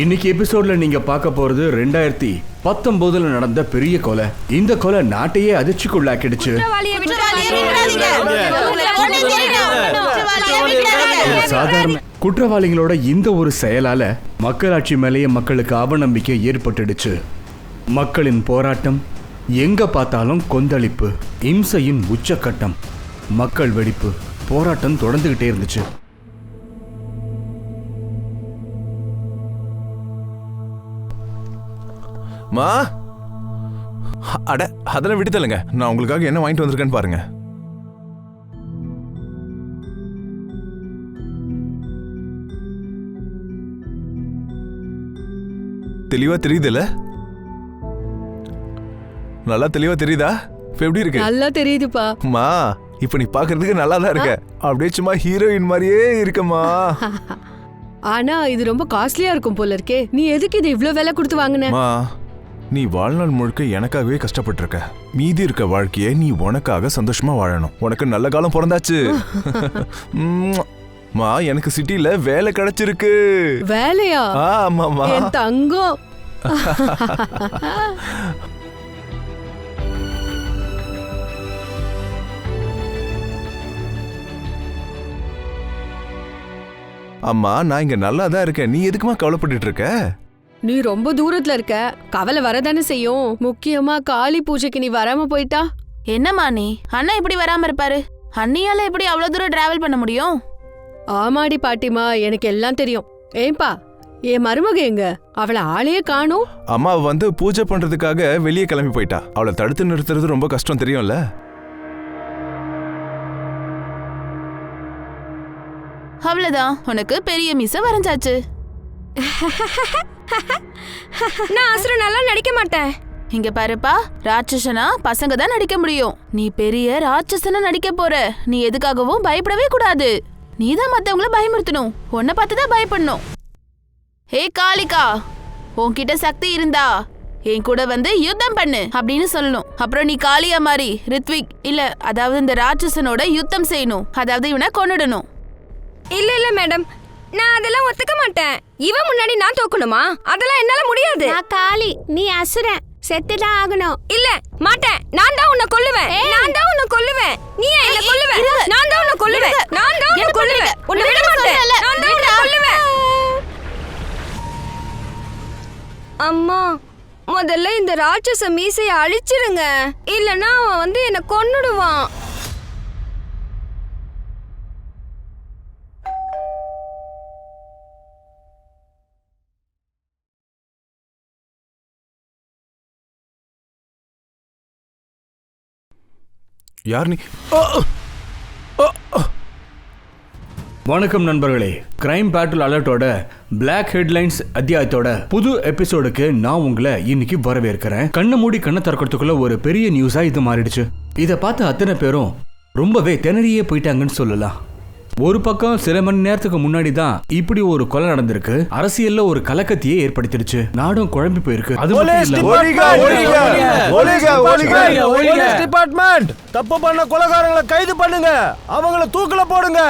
இன்னைக்கு எபிசோட்ல நீங்க பார்க்க போறது 2019 நடந்த பெரிய கொலை. இந்த கொலை நாட்டையே அதிர்ச்சிக்குள்ளாக்கிடுச்சு. சாதாரண குற்றவாளிகளோட இந்த ஒரு செயலால மக்களாட்சி மேலேயே மக்களுக்கு அவநம்பிக்கை ஏற்பட்டுடுச்சு. மக்களின் போராட்டம், எங்க பார்த்தாலும் கொந்தளிப்பு, இம்சையின் உச்சக்கட்டம், மக்கள் வெடிப்பு, போராட்டம் தொடர்ந்துகிட்டே இருந்துச்சு. மா அட அதெல்லாம் விட்டுதல்லுங்க. நான் உங்களுக்காக என்ன வாங்கிட்டு வந்திருக்கேன்னு பாருங்க. தெளிவா தெரியுதுல்ல? நல்லா தெளிவா தெரியுதா? எப்படி இருக்கு? நல்லா தெரியுதுப்பா. மா இப்ப நீ பாக்குறதுக்கு நல்லா தான் இருக்க. அப்படியே சும்மா ஹீரோயின் மாதிரியே இருக்கமா. ஆனா இது ரொம்ப காஸ்ட்லியா இருக்கும் போல இருக்கே. நீ எதுக்கு இது இவ்ளோ விலை கொடுத்து வாங்குன? மா நீ வாழ்நாள் முழுக்க எனக்காகவே கஷ்டப்பட்டிருக்க. மீதி இருக்க வாழ்க்கையை நீ உனக்காக சந்தோஷமா வாழணும். உனக்கு நல்ல காலம் பிறந்தாச்சு. மா எனக்கு சிட்டில வேலை கிடைச்சிருக்கு. வேலையா? ஆமாமா. என் தங்கம். அம்மா நான் இங்க நல்லா தான் இருக்கேன். நீ எதுக்குமா கவலைப்பட்டு இருக்க? நீ ரொம்ப தூரத்துல இருக்க, கவலை வரதானே செய்யும். முக்கியமா காளி பூஜைக்கு நீ வராம போயிட்டா என்னம்மா நீ? அண்ணா இப்படி வராம இருப்பாரு? அண்ணியால எப்படி அவ்வளவு தூரம் டிராவல் பண்ண முடியும்? ஆமாடி பாட்டிமா, எனக்கு எல்லாம் தெரியும். ஏன்பா என் மருமக எங்க? அவளை ஆளையே காணும். அம்மா வந்து பூஜை பண்றதுக்காக வெளியே கிளம்பி போயிட்டா. அவளை தடுத்து நிறுத்துறது ரொம்ப கஷ்டம், தெரியும்ல? அவ்வளவுதான், உனக்கு பெரிய மீச வரைஞ்சாச்சு. நான் அசுரன் நல்லா நடிக்க மாட்டேன். இங்க பாருப்பா, ராட்சசனா பசங்க தான் நடிக்க முடியும். நீ பெரிய ராட்சசனா நடிக்க போற. நீ எதுக்காகவும் பயப்படவே கூடாது. நீதான் மத்தவங்கள பயமுறுத்தணும். உன்னை பார்த்துதான் பயப்படணும். ஹே காளிகா, உன்கிட்ட சக்தி இருந்தா என் கூட வந்து யுத்தம் பண்ணு அப்படின்னு சொல்லணும். அப்புறம் நீ காளியா மாதிரி ரித்விக் இல்ல, அதாவது இந்த ராட்சசனோட யுத்தம் செய்யணும். அதாவது இவனை கொன்னுடணும். இல்ல மேடம், நான் அதெல்லாம் ஒத்துக்க மாட்டேன். இவன் முன்னாடி நான் தோக்கணுமா? அதெல்லாம் என்னால முடியாது. நான் காளி, நீ அசுரன், செத்துதான் ஆகணும். இல்ல மாட்டேன். நான் தான் உன்னை கொல்லுவேன். நான் தான் உன்னை கொல்லுவேன். நீ என்ன கொல்லுவ? நான் தான் உன்னை கொல்லுவேன். நான் தான் உன்னை கொல்லுவேன். உன்னை விட மாட்டேன். நான் தான் உன்னை கொல்லுவேன். அம்மா, முதல்ல இந்த ராட்சச மீசைய அழிச்சிருங்க. இல்லனா அவன் வந்து என்ன கொன்னுடுவான். யார் நீ? வணக்கம் நண்பர்களே, கிரைம் பேட்டில் அலர்ட்டோட பிளாக் ஹெட்லைன்ஸ் அத்தியாயத்தோட புது எபிசோடுக்கு நான் உங்களை இன்னைக்கு வரவேற்கிறேன். கண்ணை மூடி கண்ணை திறக்கிறதுக்குள்ள ஒரு பெரிய நியூஸா இது மாறிடுச்சு. இதை பார்த்து அத்தனை பேரும் ரொம்பவே திணறியே போயிட்டாங்கன்னு சொல்லலாம். ஒரு பக்கம் சில மணி நேரத்துக்கு முன்னாடி தான் இப்படி ஒரு கொலை நடந்திருக்கு. அரசியல்ல ஒரு கலக்கத்தையே ஏற்படுத்திடுச்சு. நாடும் குழம்பி போயிருக்கு. அது தப்பு பண்ண கொலைகாரங்களை கைது பண்ணுங்க, அவங்கள தூக்குல போடுங்க.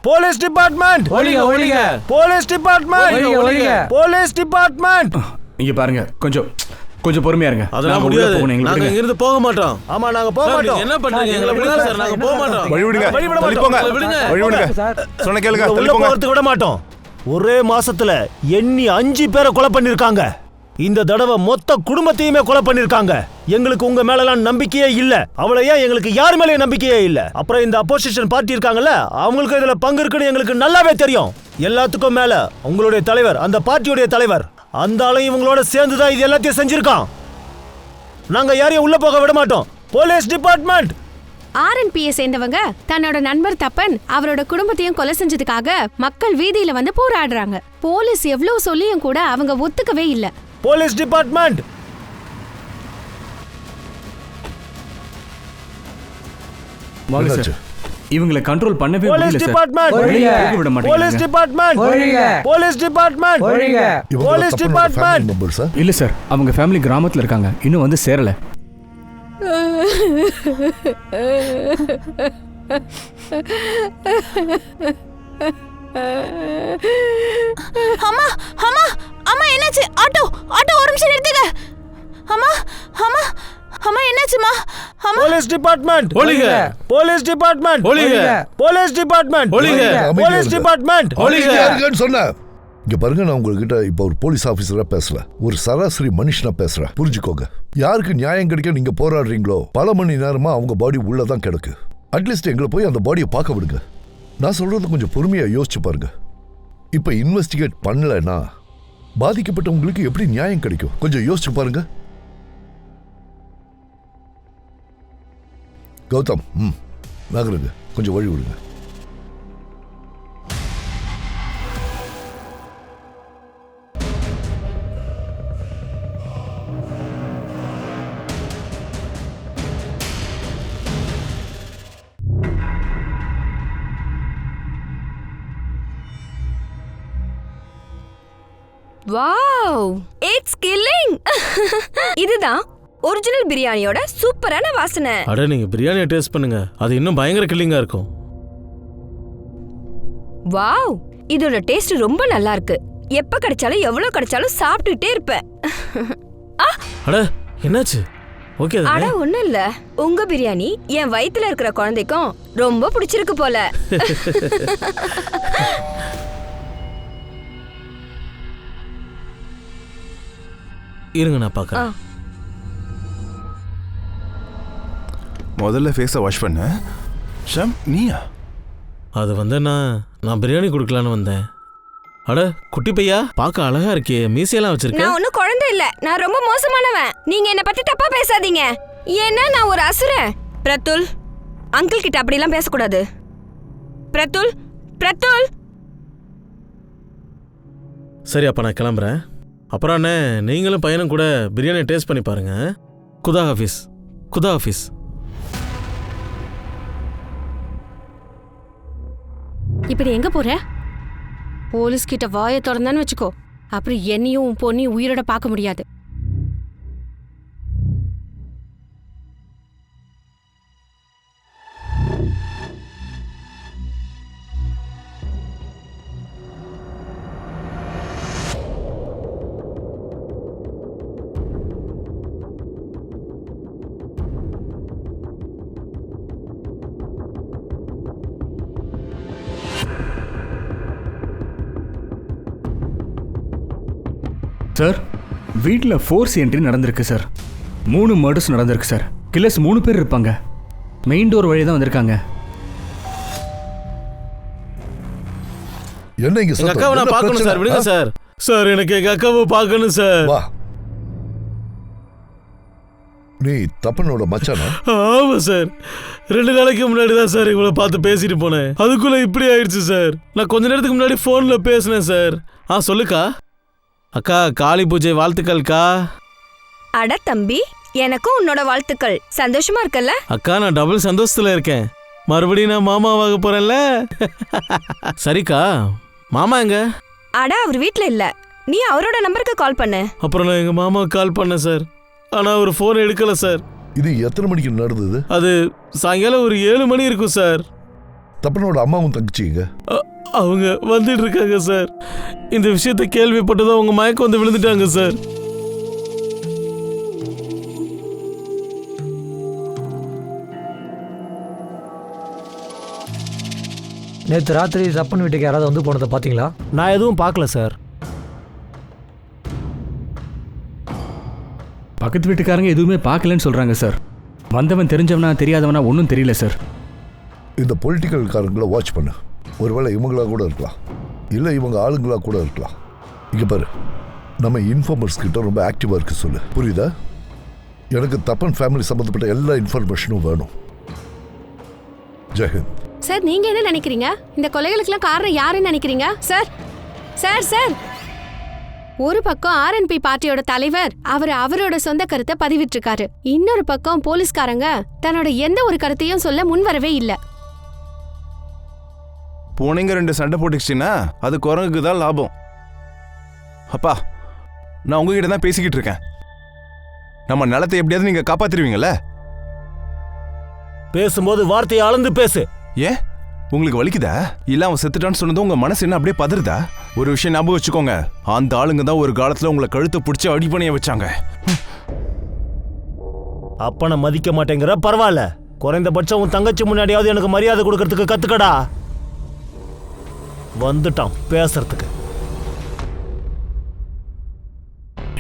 Police department, police department, police department. இங்க பாருங்க, கொஞ்சம் பொறுமையா இருங்க. அதெல்லாம் முடியாது. நாங்க இங்க இருந்து போக மாட்டோம். ஆமா, நாங்க போக மாட்டோம். என்ன பண்றீங்க? எங்களை விடுங்க சார், நாங்க போக மாட்டோம். வழி விடுங்க, வழி விட தள்ளி மாட்டோம். போங்க, விடுங்க, வழி விடுங்க. சொன்ன கேளுங்க, உள்ள தள்ளி போங்க. போறதுக்கு விட மாட்டோம். ஒரே மாசத்துல எண்ணி 5 பேரை கொலை பண்ணிருக்காங்க. இந்த தடவை மொத்த குடும்பத்தையுமே கொலை பண்ணிருக்காங்க. எங்களுக்கு உங்க மேலலாம் நம்பிக்கையே இல்ல. அவளையே எங்களுக்கு யார் மேலயும் நம்பிக்கையே இல்ல. அப்புறம் இந்த அப்போசிஷன் பார்ட்டி இருக்காங்கல்ல, அவங்களுக்கு இதுல பங்கு இருக்குன்னு எங்களுக்கு நல்லாவே தெரியும். எல்லாத்துக்கும் மேல உங்களுடைய தலைவர், அந்த பார்ட்டியுடைய தலைவர், அந்த ஆளையும் இவங்களோட சேர்ந்துதான் இது எல்லாத்தையும் செஞ்சிருக்கான். நாங்க யாரையும் உள்ள போக விட மாட்டோம். Police department. ஆர்என்பியை சேர்ந்தவங்க தன்னோட நண்பர் தப்பன் அவரோட குடும்பத்தையும் கொலை செஞ்சதுக்காக மக்கள் வீதியில வந்து போராடுறாங்க. போலீஸ் எவ்வளவு சொல்லியும் கூட அவங்க ஒத்துக்கவே இல்ல. Police department. இவங்களை கண்ட்ரோல் பண்ணவே போலீஸ் முடியல சார். டிபார்ட்மெண்ட், விட போலீஸ் மாட்டேங்கிறாங்க. Department, police department, police department. இல்ல சார், அவங்க ஃபேமிலி கிராமத்துல இருக்காங்க, இன்னும் வந்து சேரல. அம்மா அம்மா அம்மா என்னாச்சு? ஆட்டோ ஆட்டோ ஒரு நிமிஷம் நிறுத்துங்க. அம்மா அம்மா அம்மா என்னாச்சுமா? அம்மா போலீஸ் டிபார்ட்மெண்ட் ஒளிங்க. போலீஸ் டிபார்ட்மெண்ட் ஒளிங்க. போலீஸ் டிபார்ட்மெண்ட் ஒளிங்க. போலீஸ் டிபார்ட்மெண்ட் ஒளிங்க. யாருக்குன்னு சொன்ன இங்க பாருங்க, நான் உங்ககிட்ட இப்ப ஒரு போலீஸ் ஆபீசரா பேசல, ஒரு சராசரி மனுஷனா பேசுறேன். புரிஞ்சுக்கோங்க. யாருக்கு நியாயம் கிடைக்க நீங்க போராடுறீங்களோ பல மணி நேரமா அவங்க பாடி உள்ளதான் கிடக்கு. அட்லீஸ்ட் எங்களை போய் அந்த பாடியை பார்க்க விடுங்க. நான் சொல்றது கொஞ்சம் பொறுமையா யோசிச்சு பாருங்க. இப்ப இன்வெஸ்டிகேட் பண்ணலன்னா பாதிக்கப்பட்டவங்களுக்கு எப்படி நியாயம் கிடைக்கும்? கொஞ்சம் யோசிச்சு பாருங்க. கௌதம், நகருங்க, கொஞ்சம் வழி விடுங்க. Wow, it's killing. இதுதான் ஒரிஜினல் பிரியாணியோட சூப்பரான வாசனை. அட நீங்க பிரியாணியை டேஸ்ட் பண்ணுங்க, அது இன்னும் பயங்கர கில்லிங்கா இருக்கும். வாவ், இதோட டேஸ்ட் ரொம்ப நல்லா இருக்கு. எப்ப கிடைச்சாலும் எவ்வளவு கிடைச்சாலும் சாப்பிட்டுட்டே இருப்பேன். அட என்னாச்சு? ஓகே அட தானே? ஒண்ணும் இல்ல, உங்க பிரியாணி என் வயித்துல இருக்கிற குழந்தைக்கும் ரொம்ப பிடிச்சிருக்கு போல. இருங்க நான் பார்க்கறேன். முதல்ல ஃபேஸை வாஷ் பண்ண. ஷம், நீயா? அது வந்து நான் பிரியாணி கொடுக்கலான்னு வந்தேன். அட குட்டி பையா, பார்க்க அழகா இருக்கே, மீசையெல்லாம் வச்சிருக்க. நான் ஒன்னும் குழந்தை இல்ல, நான் ரொம்ப மோசமானவன். நீங்க என்ன பத்தி தப்பா பேசாதீங்க. ஏன்னா நான் ஒரு அசுரன். பிரத்துல், அங்கிள் கிட்ட அப்படிலாம் பேசக்கூடாது. பிரத்துல், பிரத்துல். சரி அப்ப நான் கிளம்புறேன். அப்புறம் அண்ணே, நீங்களும் பையனும் கூட பிரியாணி டேஸ்ட் பண்ணி பாருங்க. குதா ஹாஃபீஸ், குதா ஹாஃபீஸ். இப்படி எங்க போற? போலீஸ் கிட்ட வாயை திறந்தான்னு வச்சுக்கோ, அப்புறம் என்னையும் உன் பொண்ணையும் உயிரோட பார்க்க முடியாது. சார், வீட்டில் ஃபோர்ஸ் என்ட்ரி நடந்திருக்கு சார். 3 மர்டர்ஸ் நடந்திருக்கு சார். கில்லர்ஸ் 3 பேர் இருப்பாங்க. மெயின் டோர் வழி தான் வந்திருக்காங்க. என்ன இங்க எங்க அக்காவை நான் பார்க்கணும் சார், விடுங்க சார். சார் எனக்கு எங்க அக்காவை பார்க்கணும் சார். வா. நீ தப்பனோட மச்சானா? ஆமா சார், 2 நாளைக்கு முன்னாடி தான் சார் இவங்களை பார்த்து பேசிட்டு போனேன். அதுக்குள்ள இப்படி ஆயிடுச்சு சார். நான் கொஞ்ச நேரத்துக்கு முன்னாடி ஃபோன்ல பேசினேன் சார். சொல்லுக்கா. அக்கா, காளி பூஜை வாழ்த்துக்கள்க்கா. அட தம்பி, எனக்கும் உன்னோட வாழ்த்துக்கள். சந்தோஷமா இருக்கல்ல? அக்கா, நான் டபுள் சந்தோஷத்துல இருக்கேன். மறுபடியும் நான் மாமாவாக போறேன்ல. சரிக்கா, மாமா எங்க? அட அவர் வீட்ல இல்ல, நீ அவரோட நம்பருக்கு கால் பண்ணு. அப்புறம் நான் எங்க மாமாவுக்கு கால் பண்ணேன் சார். ஆனா அவர் ஃபோன் எடுக்கல சார். இது எத்தனை மணிக்கு நடந்தது? அது சாயங்காலம் ஒரு 7 மணி இருக்கும் சார். தப்பனோட அம்மாவும் தங்கச்சிங்க அவங்க வந்துட்டு இருக்காங்க சார். இந்த விஷயத்தை கேள்விப்பட்டதும் அவங்க மயக்கம் வந்து விழுந்துட்டாங்க சார். நேற்று ராத்திரி தப்பன் வீட்டுக்கு யாராவது வந்து போனதை பார்த்தீங்களா? நான் எதுவும் பார்க்கல சார். பக்கத்து வீட்டுக்காரங்க எதுவுமே பார்க்கலன்னு சொல்றாங்க சார். வந்தவன் தெரிஞ்சவனா தெரியாதவனா ஒன்றும் தெரியல சார். இந்த பொலிட்டிக்கல் காரங்களை வாட்ச் பண்ணு. ஒருவேளை இவங்களா கூட இருக்கலாம், இல்லை இவங்க ஆளுங்களா கூட இருக்கலாம். இங்கே பாரு, நம்ம இன்ஃபார்மர்ஸ் கிட்ட ரொம்ப ஆக்டிவாக இருக்க சொல்லு, புரியுதா? எனக்கு தப்பன் ஃபேமிலி சம்மந்தப்பட்ட எல்லா இன்ஃபர்மேஷனும் வேணும். ஜெயஹிந்த். சார், நீங்க என்ன நினைக்கிறீங்க? இந்த கொலைகளுக்கெல்லாம் காரணம் யாருன்னு நினைக்கிறீங்க? சார் சார் சார், ஒரு பக்கம் ஆர்என்பி பார்ட்டியோட தலைவர் அவரோட சொந்த கருத்தை பதிவிட்டிருக்காரு. இன்னொரு பக்கம் போலீஸ்காரங்க தன்னோட எந்த ஒரு கருத்தையும் சொல்ல முன்வரவே இல்லை. பூனைங்க 2 சண்டை போட்டுச்சுன்னா அது குரங்குக்கு தான் லாபம். அப்பா, நான் உங்ககிட்ட தான் பேசிக்கிட்டு இருக்கேன். நம்ம நிலத்தை எப்படியாவது நீங்க காப்பாத்திருவீங்கல்ல? பேசும்போது வார்த்தையை அளந்து பேசு. ஏன் உங்களுக்கு வலிக்குதா? இல்ல அவன் செத்துட்டான்னு சொன்னதும் உங்க மனசு என்ன அப்படியே பதறுதா? ஒரு விஷயம் ஞாபகம் வச்சுக்கோங்க, அந்த ஆளுங்க தான் ஒரு காலத்துல உங்களை கழுத்தை பிடிச்சி அடிப்பணிய வச்சாங்க. அப்பனை மதிக்க மாட்டேங்கிற, பரவாயில்ல, குறைந்தபட்சம் உன் தங்கச்சி முன்னாடியாவது எனக்கு மரியாதை கொடுக்கறதுக்கு கத்துக்கடா. வந்துட்டான் பேசுறதுக்கு.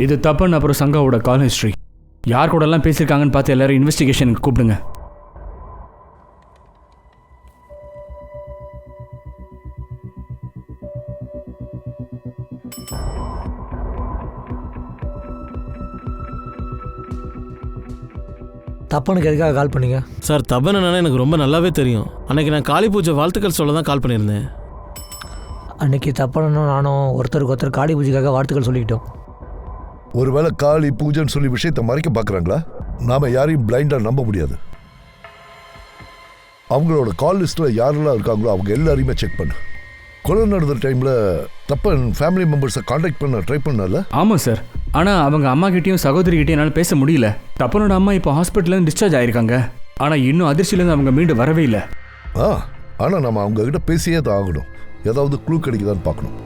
இது தப்பன் அப்புறம் சங்காவோட கால் ஹிஸ்ட்ரி. யார் கூட எல்லாம் பேசியிருக்காங்கன்னு பார்த்து எல்லாரும் இன்வெஸ்டிகேஷனுக்கு கூப்பிடுங்க. தப்பனுக்கு எதுக்காக கால் பண்ணீங்க? சார் தப்பன் என்னன்னா எனக்கு ரொம்ப நல்லாவே தெரியும். அன்னைக்கு நான் காளி பூஜை வாழ்த்துக்கள் சொல்ல தான் கால் பண்ணியிருந்தேன். அன்னைக்கு தப்பனும் நானும் ஒருத்தருக்கு ஒருத்தர் காளி பூஜைக்காக வாழ்த்துக்கள் சொல்லிக்கிட்டோம். ஒருவேளை காளி பூஜைன்னு சொல்லி விஷயத்தை மறைக்க பார்க்குறாங்களா? நாம யாரையும் பிளைண்டாக நம்ப முடியாது. அவங்களோட கால் லிஸ்ட்டில் யாரெல்லாம் இருக்காங்களோ அவங்க எல்லாரையுமே செக் பண்ணு. கொலை நடந்த டைமில் தப்பன் ஃபேமிலி மெம்பர்ஸை காண்டாக்ட் பண்ண ட்ரை பண்ணல? ஆமாம் சார், ஆனால் அவங்க அம்மா கிட்டேயும் சகோதரி கிட்டேயும் என்னால் பேச முடியல. தப்பனோட அம்மா இப்போ ஹாஸ்பிட்டல்லேருந்து டிஸ்சார்ஜ் ஆயிருக்காங்க. ஆனால் இன்னும் அதிர்ச்சியிலேருந்து அவங்க மீண்டு வரவே இல்லை. ஆனால் நம்ம அவங்க கிட்ட பேசியே தான் ஆகணும். ஏதாவது க்ளூ கிடைக்குதான்னு பார்க்கணும்.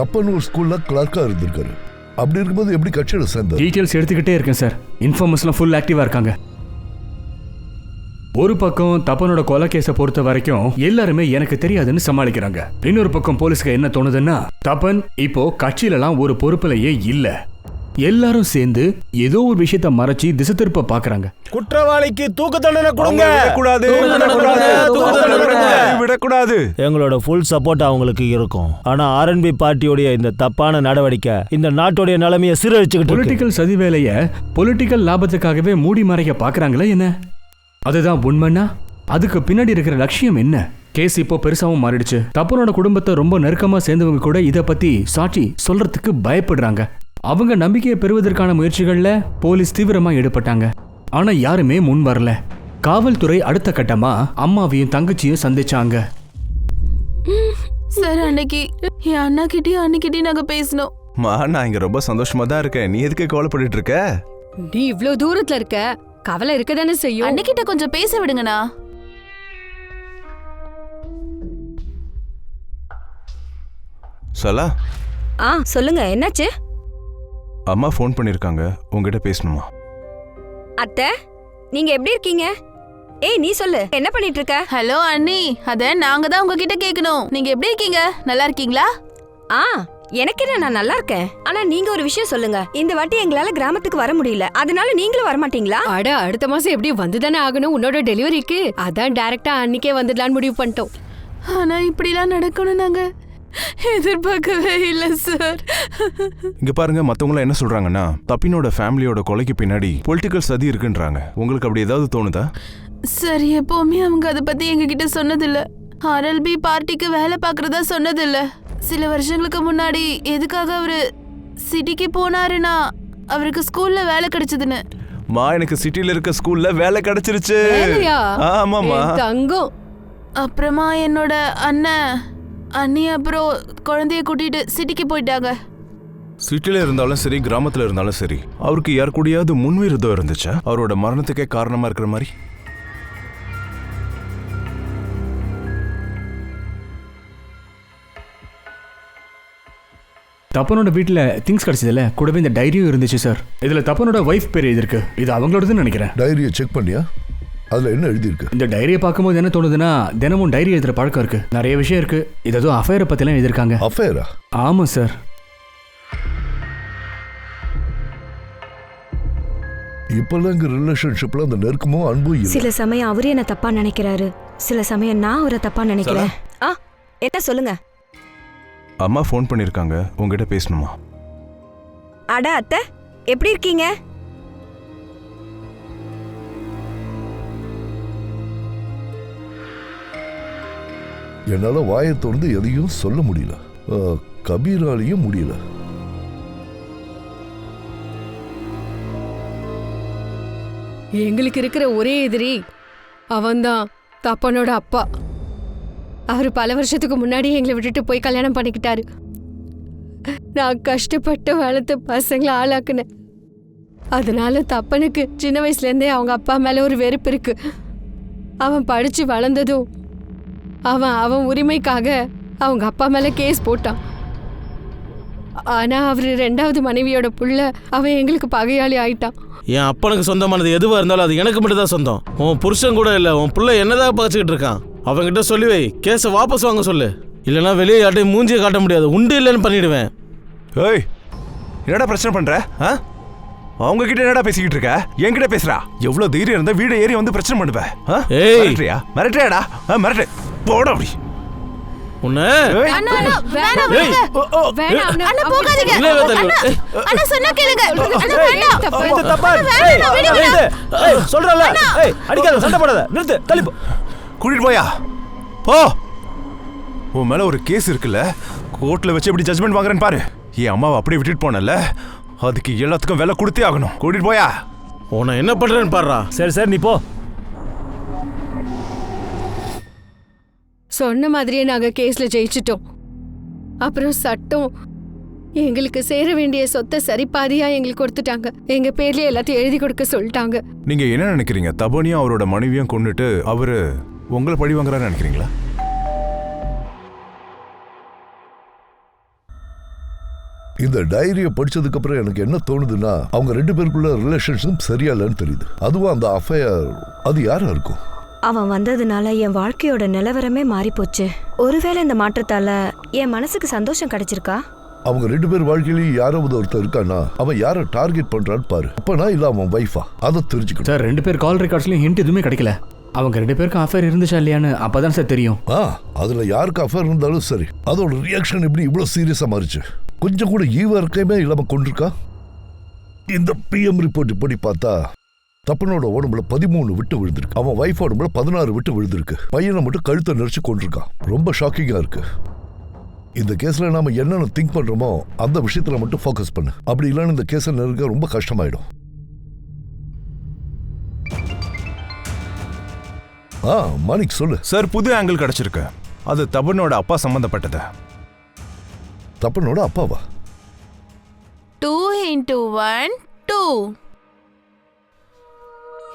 தப்பன் ஒரு ஸ்கூலில் கிளர்க்காக இருந்திருக்காரு. அப்படி இருக்கும்போது எப்படி கட்சியில் சேர்ந்தார்? டீட்டெயில்ஸ் எடுத்துக்கிட்டே இருக்கேன் சார். இன்ஃபார்மர்ஸ்லாம் ஃபுல் ஆக்டிவாக இருக்காங்க. ஒரு பக்கம் தப்பனோட கொலை கேஸை பொறுத்த வரைக்கும் எல்லாருமே எனக்கு தெரியாதுன்னு சமாளிக்கிறாங்க. இன்னொரு பக்கம் போலீஸ்க்கு என்ன தோணுதுன்னா, தப்பன் இப்போ கட்சியிலலாம் ஒரு பொறுப்புலையே இல்ல. எல்லாரும் சேர்ந்து ஏதோ ஒரு விஷயத்த மறைச்சி திசை திருப்ப பாக்குறாங்க. குற்றவாளிக்கு தூக்கு தண்டனை கொடுங்க. விடக்கூடாது. எங்களோட ஃபுல் சப்போர்ட் அவங்களுக்கு இருக்கும். ஆனா ஆர்என்பி பார்ட்டியோடைய இந்த தப்பான நடவடிக்கை இந்த நாட்டுடைய நிலைமையை சீரழிச்சுக்கிட்டு இருக்கு. பொலிட்டிக்கல் சதி வேலைய பொலிட்டிக்கல் லாபத்துக்காகவே மூடி மறைக்க பாக்குறாங்களா என்ன? அதுதான் உண்மைன்னா அதுக்கு பின்னாடி இருக்கிற லட்சியம் என்ன? கேஸ் இப்போ பெருசாவும் மாறிடுச்சு. தப்பனோட குடும்பத்தை ரொம்ப நெருக்கமா சேர்ந்தவங்க கூட இதை பத்தி சாட்சி சொல்றதுக்கு பயப்படுறாங்க. அவங்க நம்பிக்கையை பெறுவதற்கான முயற்சிகள்ல போலீஸ் தீவிரமா ஈடுபட்டாங்க. ஆனா யாருமே முன் வரல. காவல்துறை அடுத்த கட்டமா அம்மாவையும் தங்கச்சியும் சந்திச்சாங்க. சார் அன்னைக்கு என் அண்ணா கிட்டயும் அன்னைக்கிட்டயும் நாங்க பேசணும். நான் இங்க ரொம்ப சந்தோஷமா தான் இருக்கேன். நீ எதுக்கு கவலைப்பட்டு இருக்க? நீ இவ்ளோ தூரத்துல இருக்க, கவலை இருக்கதானே செய்யும். அன்னைக்கிட்ட கொஞ்சம் பேச விடுங்கண்ணா. சொல்லா. சொல்லுங்க, என்னாச்சு? அம்மா ஃபோன் பண்ணிருக்காங்க, உங்ககிட்ட பேசணுமா? அத்தை, நீங்க எப்படி இருக்கீங்க? ஏய் நீ சொல்லு, என்ன பண்ணிட்டு இருக்க? ஹலோ அண்ணி, அத நாங்க தான் உங்ககிட்ட கேட்கணும். நீங்க எப்படி இருக்கீங்க? நல்லா இருக்கீங்களா? எனக்கு என்ன, நான் நல்லா இருக்கேன். ஆனா நீங்க ஒரு விஷயம் சொல்லுங்க. இந்த வாட்டி எங்களால கிராமத்துக்கு வர முடியல, அதனால நீங்களும் வர மாட்டீங்களா? அடுத்த மாசம் எப்படி வந்துதானே ஆகணும் உன்னோட டெலிவரிக்கு. அதான் டைரக்டா அன்னைக்கே வந்துடலான்னு முடிவு பண்ணிட்டோம். ஆனா இப்படிலாம் நடக்கணும் நாங்க எதிர்பார்க்கவே இல்லை சார். இங்க பாருங்க, மத்தவங்க என்ன சொல்றாங்கன்னா தப்பினோட ஃபேமிலியோட கொலைக்கு பின்னாடி பொலிட்டிக்கல் சதி இருக்குன்றாங்க. உங்களுக்கு அப்படி ஏதாவது தோணுதா? சார் எப்பவுமே அவங்க அதை பத்தி எங்ககிட்ட சொன்னதில்ல. ஆர்எல்பி பார்ட்டிக்கு வேலை பார்க்கறதா சொன்னதில்ல. சில வருஷங்களுக்கு முன்னாடி எதுக்காக அவரு சிட்டிக்கு போனாருன்னா அவருக்கு ஸ்கூல்ல வேலை கிடைச்சதுன்னு. எனக்கு சிட்டில இருக்க ஸ்கூல்ல வேலை கிடைச்சிருச்சு. ஆமாமா. தங்கம். அப்புறமா என்னோட அண்ணி அப்புறம் குழந்தைய கூட்டிட்டு சிட்டிக்கு போயிட்டாங்க. சிட்டில இருந்தாலும் சரி, கிராமத்துல இருந்தாலும் சரி, அவருக்கு யார் கூடயாவது முன்விரோதம் இருந்துச்சா? அவரோட மரணத்துக்கே காரணமா இருக்கிற மாதிரி? தப்பனோட வீட்டுல திங்ஸ் கிடைச்சதுல கூடவே இந்த டைரியும் இருந்துச்சு சார். இதுல தப்பனோட வைஃப் பேர் எழுதிருக்கு. இது அவங்களோடதுன்னு நினைக்கிறேன். டைரியை செக் பண்ணியா? அதுல என்ன எழுதியிருக்கு? இந்த டைரியை பார்க்கும்போது என்ன தோணுதுன்னா, தினமும் டைரி எழுதுற பழக்கம் இருக்கு. நிறைய விஷயம் இருக்கு. இது ஏதோ அஃபேரை பத்திலாம் எழுதிருக்காங்க. அஃபேரா? ஆமா சார். இப்பெல்லாம் இங்க ரிலேஷன்ஷிப்ல அந்த நெருக்கமும் அன்பும் இல்லை. சில சமயம் அவரு என்ன தப்பா நினைக்கிறாரு, சில சமயம் நான் அவரை தப்பா நினைக்கிறேன். என்ன சொல்லுங்க. அம்மா ஃபோன் பண்ணிருக்காங்க, உங்ககிட்ட பேசணுமா? அட அத்தை, எப்படி இருக்கீங்க? என்னால வாயை திறந்து எதையும் சொல்ல முடியல. கபீராலையும் முடியல. எங்களுக்கு இருக்கிற ஒரே எதிரி அவன்தான் தப்பனோட அப்பா. அவரு பல வருஷத்துக்கு முன்னாடி எங்களை விட்டுட்டு போய் கல்யாணம் பண்ணிக்கிட்டாரு. நான் கஷ்டப்பட்டு வளர்த்து பசங்களை ஆளாக்குனேன். அதனால தப்பனுக்கு சின்ன வயசுல இருந்தே அவங்க அப்பா மேல ஒரு வெறுப்பு இருக்கு. அவன் படிச்சு வளர்ந்ததும் அவன் உரிமைக்காக அவங்க அப்பா மேல கேஸ் போட்டான். ஆனா அவரு 2வது மனைவியோட புள்ள அவன் எங்களுக்கு பகையாளி ஆயிட்டான். என் அப்பனுக்கு சொந்தமானது எதுவாக இருந்தாலும் அது எனக்கு மட்டும் தான் சொந்தம். உன் புருஷன் கூட இல்லை, உன் பிள்ளை என்னதான் பகச்சிக்கிட்டு இருக்கான். அவங்ககிட்ட சொல்லி வை, கேஸை வாபஸ் வாங்க சொல்லு. இல்லைன்னா வெளியே யார்ட்டையும் மூஞ்சியை காட்ட முடியாது, உண்டு இல்லைன்னு பண்ணிடுவேன். ஏய், என்னடா பிரச்சனை பண்ற? அவங்க கிட்ட என்னடா பேசிக்கிட்டு இருக்க? என்கிட்ட பேசுறா? எவ்வளவு தைரியம் இருந்தா வீடு ஏறி வந்து பிரச்சனை பண்ணுவேன்? மிரட்டுறியா? மிரட்டுறியாடா? மிரட்டு, போட அப்படி. உன்னை சொல்றல, அடிக்காத, சண்டை போடாத, நிறுத்து, தள்ளி கூட்டிட்டு போயா போ. உன் மேல ஒரு கேஸ் இருக்குல்ல, கோர்ட்ல வச்சு எப்படி ஜட்மெண்ட் வாங்குறேன்னு பாரு. என் அம்மாவை அப்படியே விட்டுட்டு போனல, அதுக்கு எல்லாத்துக்கும் விலை கொடுத்தே ஆகணும். கூட்டிட்டு போயா. உன்னை என்ன பண்றேன்னு பாடுறா. சரி நீ போ. சொன்ன மாதிரியே நாங்க கேஸ்ல ஜெயிச்சிட்டோம். அப்புறம் சட்டம் எங்களுக்கு சேர வேண்டிய சொத்தை சரிபாதியா எங்களுக்கு கொடுத்துட்டாங்க. எங்க பேர்லயே எல்லாத்தையும் எழுதி கொடுக்க சொல்லிட்டாங்க. நீங்க என்ன நினைக்கிறீங்க? தபனியும் அவரோட மனைவியும் கொண்டுட்டு அவரு உங்களை பழி வாங்குறாரு நினைக்கிறீங்களா? இந்த டைரியை படிச்சதுக்கு அப்புறம் எனக்கு என்ன தோணுதுன்னா, அவங்க 2 பேருக்குள்ள ரிலேஷன்ஷிப் சரியா இல்லைன்னு தெரியுது. அதுவும் அந்த அஃபையர், அது யாரா இருக்கும்? அவன் வந்ததுனால என் வாழ்க்கையோட நிலவரமே மாறி போச்சு. ஒருவேளை இந்த மாற்றத்தால என் மனசுக்கு சந்தோஷம் கிடைச்சிருக்கா? அவங்க 2 பேர் வாழ்க்கையிலயும் யாராவது ஒருத்தர் இருக்கானா, அவன் யாரை டார்கெட் பண்றான்னு பாரு. அப்பனா இல்ல அவன் வைஃபா, அதை தெரிஞ்சுக்கணும். சார் 2 பேர் கால் ரெக்கார்ட்ஸ்லயும் ஹிண்ட் எதுவுமே கிடைக்கல. அவங்க 2 பேருக்கும் அஃபேர் இருந்துச்சா இல்லையான்னு அப்பதான் சார் தெரியும். அதுல யாருக்கு அஃபேர் இருந்தாலும் சரி, அதோட ரியாக்ஷன் எப்படி இவ்வளவு சீரியஸா மாறிச்சு? கொஞ்சம் கூட ஈவ இருக்கமே இல்லாம கொண்டிருக்கா. இந்த பிஎம் ரிப்போர்ட் இப்படி பார்த்தா தப்பனோட உடம்புல 13 விட்டு விழுந்திருக்கு. அவன் வைஃப் உடம்புல 16 விட்டு விழுந்திருக்கு. பையனை மட்டும் கழுத்தை நெரிச்சு கொண்டிருக்கான். ரொம்ப ஷாக்கிங்கா இருக்கு. இந்த கேஸ்ல நாம என்னென்ன திங்க் பண்றோமோ அந்த விஷயத்துல மட்டும் ஃபோக்கஸ் பண்ணு. அப்படி இல்லைன்னு இந்த கேஸை நெருங்க ரொம்ப கஷ்டமாயிடும். மாணிக் சொல்லு சார். புது ஆங்கிள் கிடைச்சிருக்கு. அது தபனோட அப்பா சம்பந்தப்பட்டது. தப்பனோட அப்பாவா? 2 into 1 2.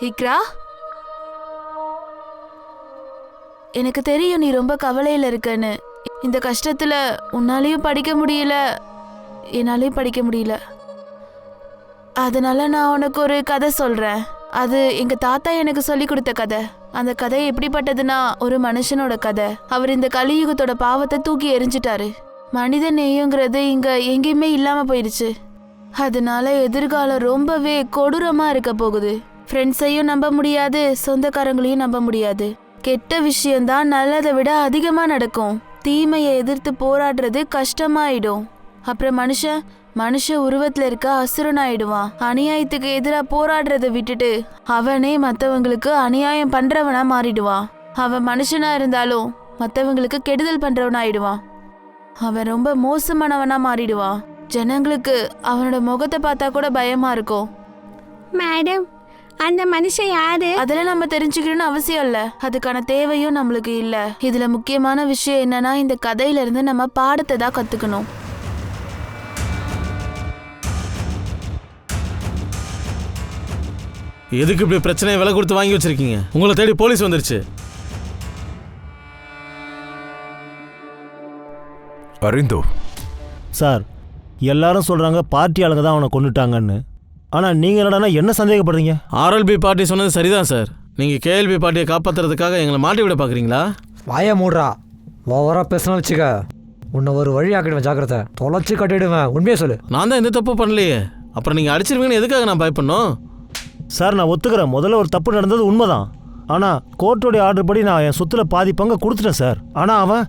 இக்ரா, எனக்கு தெரியும் நீ ரொம்ப கவலையில இருக்கன்னு. இந்த கஷ்டத்துல உன்னாலையும் படிக்க முடியல, என்னாலையும் படிக்க முடியல. அதனால நான் உனக்கு ஒரு கதை சொல்றேன். அது எங்க தாத்தா எனக்கு சொல்லி கொடுத்த கதை. அந்த கதை எப்படிப்பட்டதுன்னா, ஒரு மனுஷனோட கதை. அவர் இந்த கலியுகத்தோட பாவத்தை தூக்கி எரிஞ்சிட்டாரு. மனித நேயங்கிறது இங்க எங்கேயுமே இல்லாம போயிடுச்சு. அதனால எதிர்காலம் ரொம்பவே கொடூரமா இருக்க போகுது. ஃப்ரெண்ட்ஸையும் நம்ப முடியாது, சொந்தக்காரங்களையும் நம்ப முடியாது. கெட்ட விஷயம்தான் நல்லதை விட அதிகமா நடக்கும். தீமையை எதிர்த்து போராடுறது கஷ்டமாயிடும். அப்புறம் மனுஷ உருவத்துல இருக்க அசுரனாயிடுவான். அநியாயத்துக்கு எதிராக போராடுறதை விட்டுட்டு அவனே மற்றவங்களுக்கு அநியாயம் பண்றவனா மாறிடுவான். அவன் மனுஷனா இருந்தாலும் மற்றவங்களுக்கு கெடுதல் பண்றவனாயிடுவான். அவன் ரொம்ப மோசமானவனா மாறிடுவான். ஜனங்களுக்கு அவனோட முகத்தை பார்த்தா கூட பயமா இருக்கும். மேடம், அந்த மனுஷன் யாரு? அதெல்லாம் நம்ம தெரிஞ்சுக்கணும்னு அவசியம் இல்ல. அதுக்கான தேவையும் நம்மளுக்கு இல்ல. இதுல முக்கியமான விஷயம் என்னன்னா, இந்த கதையில இருந்து நம்ம பாடத்தை தான் கத்துக்கணும். எதுக்கு இப்படி பிரச்சனையை விலை கொடுத்து வாங்கி வச்சிருக்கீங்க? உங்களை தேடி போலீஸ் வந்துருச்சு. அறிந்தோ சார், எல்லாரும் சொல்றாங்க பார்ட்டி ஆளுங்க தான் அவனை கொண்டுட்டாங்கன்னு. ஆனா நீங்க என்னடா என்ன சந்தேகப்படுறீங்க? ஆர்எல்பி பார்ட்டி சொன்னது சரிதான் சார். நீங்க கேஎல்பி பார்ட்டியை காப்பாத்துறதுக்காக எங்களை மாட்டி விட பாக்குறீங்களா? வாய மூடுறா. ஓவரா பேசினா வச்சுக்க, உன்னை ஒரு வழி ஆக்கிடுவேன். ஜாக்கிரதை, தொலைச்சு கட்டிடுவேன். உண்மையே சொல்லு. நான் தான் எந்த தப்பு பண்ணலையே. அப்புறம் நீங்க அடிச்சிருவீங்கன்னு எதுக்காக நான் பயப்படணும்? சார், நான் ஒத்துக்கிறேன், முதல்ல ஒரு தப்பு நடந்தது உண்மைதான். ஆனா கோர்ட்டோடைய ஆர்டர் படி நான் என் சொத்துல பாதி பங்கு கொடுத்துட்டேன் சார். ஆனா அவன்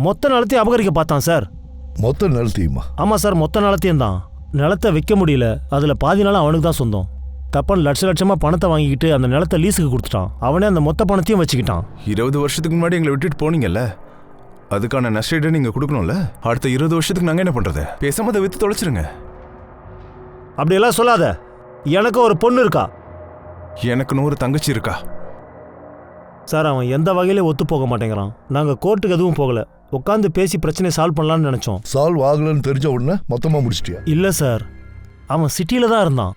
மொத்த நிலத்தையும் அபகரிக்க பார்த்தான் சார். மொத்த நிலத்தையுமா? ஆமா சார், மொத்த நிலத்தையும் தான். நிலத்தை விற்க முடியல, அதுல பாதி நிலம் அவனுக்கு தான் சொந்தம். தப்பன் லட்சமா பணத்தை வாங்கிக்கிட்டு அந்த நிலத்தை லீஸுக்கு கொடுத்துட்டான். அவனே அந்த மொத்த பணத்தையும் வச்சுக்கிட்டான். 20 வருஷத்துக்கு முன்னாடி எங்களை விட்டுட்டு போனீங்கல்ல, அதுக்கான நஷ்டஈடு நீங்க கொடுக்கணும்ல. அடுத்த 20 வருஷத்துக்கு நாங்க என்ன பண்றது? பேசாம அதை வித்து தொலைச்சிருங்க. அப்படியெல்லாம் சொல்லாத. எனக்கு ஒரு பொண்ணு இருக்கா. எனக்குன்னு ஒரு தங்கச்சி இருக்கா. சார், அவன் எந்த வகையிலே ஒத்து போக மாட்டேங்கிறான். நாங்கள் கோர்ட்டுக்கு எதுவும் போகல, உட்காந்து பேசி பிரச்சனையை சால்வ் பண்ணலான்னு நினச்சோம். சால்வ் ஆகலன்னு தெரிஞ்ச உடனே மொத்தமாக முடிச்சிட்டியா? இல்லை சார், அவன் சிட்டியில் தான் இருந்தான்.